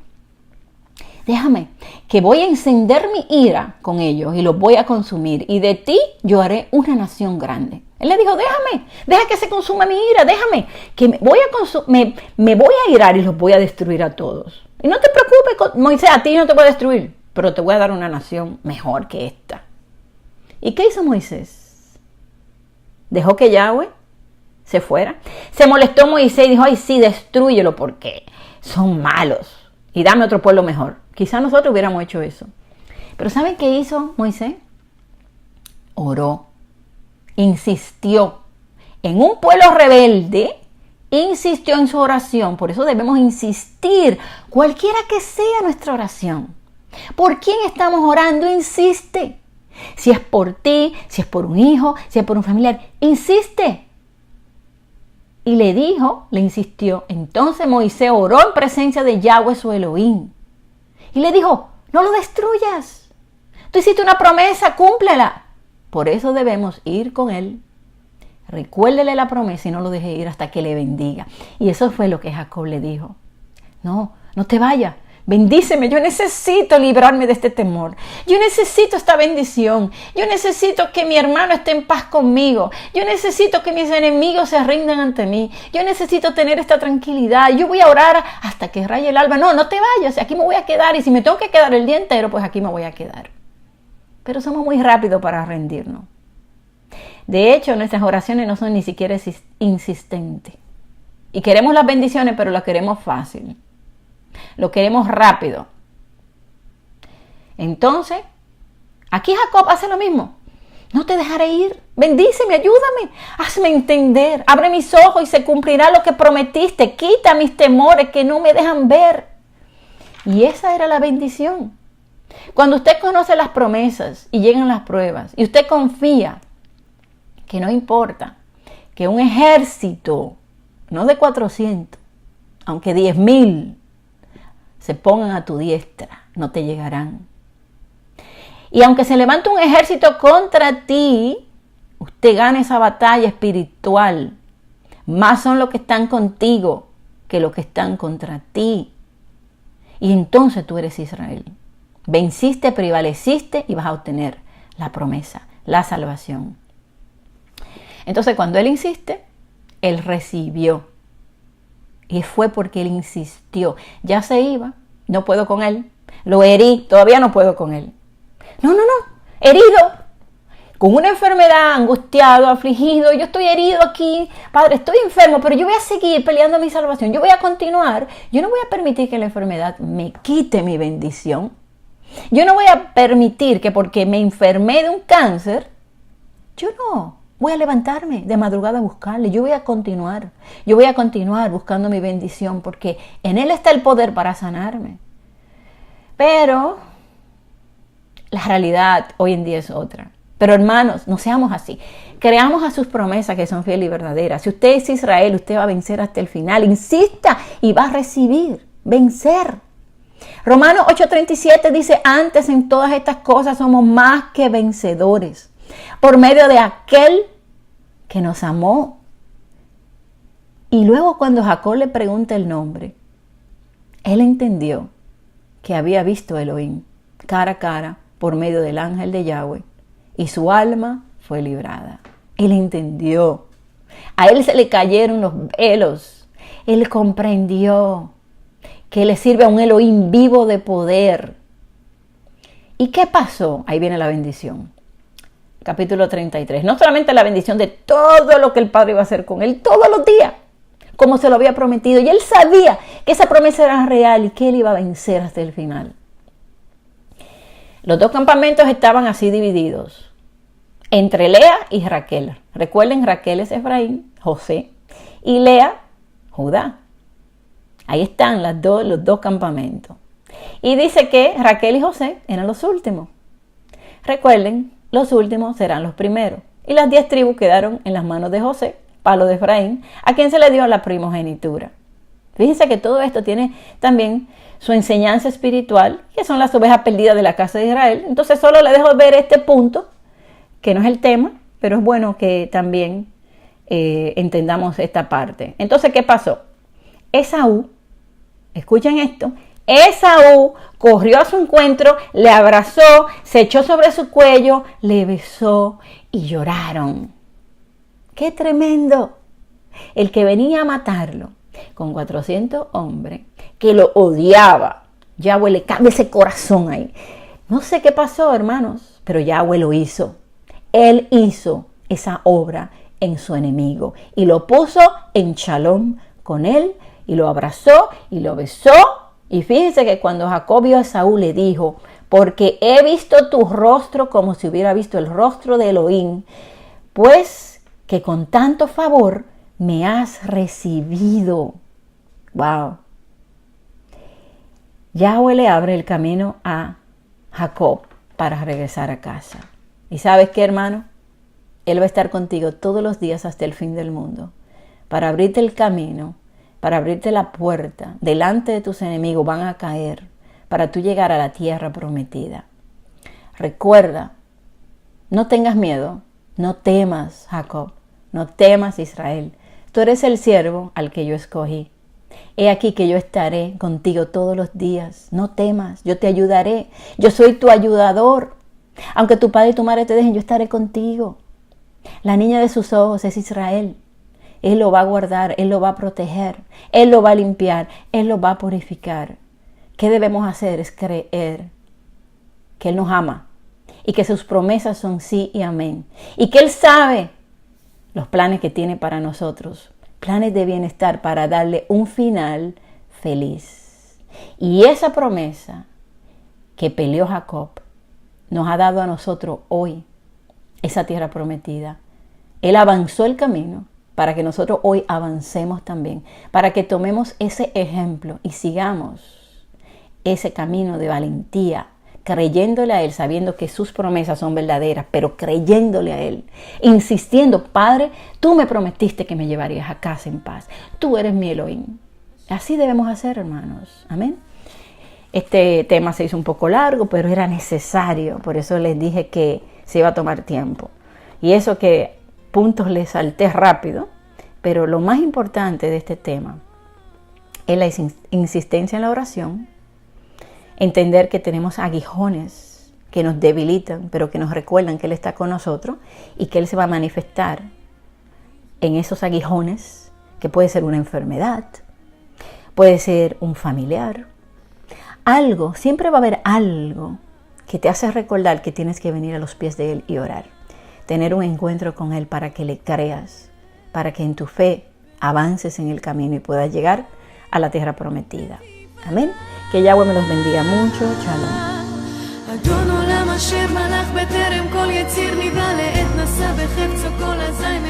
que voy a encender mi ira con ellos y los voy a consumir, y de ti yo haré una nación grande. Él le dijo, deja que se consuma mi ira, déjame, que me voy a irar y los voy a destruir a todos. Y no te preocupes, Moisés, a ti no te voy a destruir, pero te voy a dar una nación mejor que esta. ¿Y qué hizo Moisés? Dejó que Yahweh se fuera. Se molestó Moisés y dijo, ay sí, destrúyelo porque son malos y dame otro pueblo mejor. Quizás nosotros hubiéramos hecho eso. Pero ¿saben qué hizo Moisés? Oró, insistió en un pueblo rebelde, insistió en su oración. Por eso debemos insistir, cualquiera que sea nuestra oración. ¿Por quién estamos orando? Insiste. Si es por ti, si es por un hijo, si es por un familiar, insiste. Y le insistió. Entonces Moisés oró en presencia de Yahweh su Elohim. Y le dijo, no lo destruyas. Tú hiciste una promesa, cúmplela. Por eso debemos ir con él. Recuérdele la promesa y no lo deje ir hasta que le bendiga. Y eso fue lo que Jacob le dijo. No te vayas. Bendíceme, yo necesito librarme de este temor. Yo necesito esta bendición. Yo necesito que mi hermano esté en paz conmigo. Yo necesito que mis enemigos se rindan ante mí. Yo necesito tener esta tranquilidad. Yo voy a orar hasta que raye el alba. No te vayas, aquí me voy a quedar. Y si me tengo que quedar el día entero, pues aquí me voy a quedar. Pero somos muy rápidos para rendirnos. De hecho, nuestras oraciones no son ni siquiera insistentes. Y queremos las bendiciones, pero las queremos fácil. Lo queremos rápido. Entonces, aquí Jacob hace lo mismo. No te dejaré ir. Bendíceme, ayúdame. Hazme entender. Abre mis ojos y se cumplirá lo que prometiste. Quita mis temores que no me dejan ver. Y esa era la bendición. Cuando usted conoce las promesas y llegan las pruebas y usted confía que no importa que un ejército, no de 400, aunque 10,000 se pongan a tu diestra, no te llegarán. Y aunque se levante un ejército contra ti, usted gana esa batalla espiritual. Más son los que están contigo que los que están contra ti. Y entonces tú eres Israel. Venciste, prevaleciste y vas a obtener la promesa, la salvación. Entonces cuando él insiste, él recibió. Y fue porque él insistió. Ya se iba, no puedo con él. Lo herí, todavía no puedo con él. No, herido, con una enfermedad, angustiado, afligido. Yo estoy herido aquí, Padre, estoy enfermo, pero yo voy a seguir peleando mi salvación. Yo voy a continuar. Yo no voy a permitir que la enfermedad me quite mi bendición. Yo no voy a permitir que porque me enfermé de un cáncer, yo no. Voy a levantarme de madrugada a buscarle. Yo voy a continuar. Yo voy a continuar buscando mi bendición porque en Él está el poder para sanarme. Pero la realidad hoy en día es otra. Pero hermanos, no seamos así. Creamos a sus promesas que son fieles y verdaderas. Si usted es Israel, usted va a vencer hasta el final. Insista y va a recibir, vencer. Romanos 8:37 dice, antes en todas estas cosas somos más que vencedores por medio de aquel que nos amó. Y luego cuando Jacob le pregunta el nombre, él entendió que había visto a Elohim cara a cara por medio del ángel de Yahweh y su alma fue librada. Él entendió. A él se le cayeron los velos. Él comprendió que le sirve a un Elohim vivo de poder. ¿Y qué pasó? Ahí viene la bendición. Capítulo 33. No solamente la bendición de todo lo que el Padre iba a hacer con él todos los días, como se lo había prometido. Y él sabía que esa promesa era real y que él iba a vencer hasta el final. Los dos campamentos estaban así divididos entre Lea y Raquel. Recuerden, Raquel es Efraín, José, y Lea, Judá. Ahí están los dos campamentos. Y dice que Raquel y José eran los últimos. Recuerden, los últimos serán los primeros. Y las 10 tribus quedaron en las manos de José, palo de Efraín, a quien se le dio la primogenitura. Fíjense que todo esto tiene también su enseñanza espiritual, que son las ovejas perdidas de la casa de Israel. Entonces solo le dejo ver este punto, que no es el tema, pero es bueno que también entendamos esta parte. Entonces, ¿qué pasó? Esaú, escuchen esto, Esaú corrió a su encuentro, le abrazó, se echó sobre su cuello, le besó y lloraron. ¡Qué tremendo! El que venía a matarlo con 400 hombres, que lo odiaba. Yahweh le cambia ese corazón ahí. No sé qué pasó, hermanos, pero Yahweh lo hizo. Él hizo esa obra en su enemigo y lo puso en shalom con él y lo abrazó y lo besó. Y fíjense que cuando Jacob vio a Esaú le dijo, porque he visto tu rostro como si hubiera visto el rostro de Elohim, pues que con tanto favor me has recibido. Wow. Yahweh le abre el camino a Jacob para regresar a casa. ¿Y sabes qué, hermano? Él va a estar contigo todos los días hasta el fin del mundo para abrirte el camino, para abrirte la puerta. Delante de tus enemigos van a caer para tú llegar a la tierra prometida. Recuerda, no tengas miedo, no temas, Jacob, no temas, Israel. Tú eres el siervo al que yo escogí. He aquí que yo estaré contigo todos los días. No temas, yo te ayudaré. Yo soy tu ayudador. Aunque tu padre y tu madre te dejen, yo estaré contigo. La niña de sus ojos es Israel. Él lo va a guardar, Él lo va a proteger, Él lo va a limpiar, Él lo va a purificar. ¿Qué debemos hacer? Es creer que Él nos ama y que sus promesas son sí y amén. Y que Él sabe los planes que tiene para nosotros, planes de bienestar para darle un final feliz. Y esa promesa que peleó Jacob nos ha dado a nosotros hoy esa tierra prometida. Él avanzó el camino para que nosotros hoy avancemos también, para que tomemos ese ejemplo y sigamos ese camino de valentía, creyéndole a Él, sabiendo que sus promesas son verdaderas, pero creyéndole a Él, insistiendo, Padre, tú me prometiste que me llevarías a casa en paz, tú eres mi Elohim. Así debemos hacer, hermanos, amén. Este tema se hizo un poco largo, pero era necesario, por eso les dije que se iba a tomar tiempo. Y eso que puntos les salté rápido, pero lo más importante de este tema es la insistencia en la oración, entender que tenemos aguijones que nos debilitan, pero que nos recuerdan que Él está con nosotros y que Él se va a manifestar en esos aguijones, que puede ser una enfermedad, puede ser un familiar, algo, siempre va a haber algo que te hace recordar que tienes que venir a los pies de Él y orar. Tener un encuentro con Él para que le creas, para que en tu fe avances en el camino y puedas llegar a la tierra prometida. Amén. Que Yahweh me los bendiga mucho. Shalom. אדון עולם אשר מלך בטרם כל יציר ניבא לעת נשא בחפצו כל הזין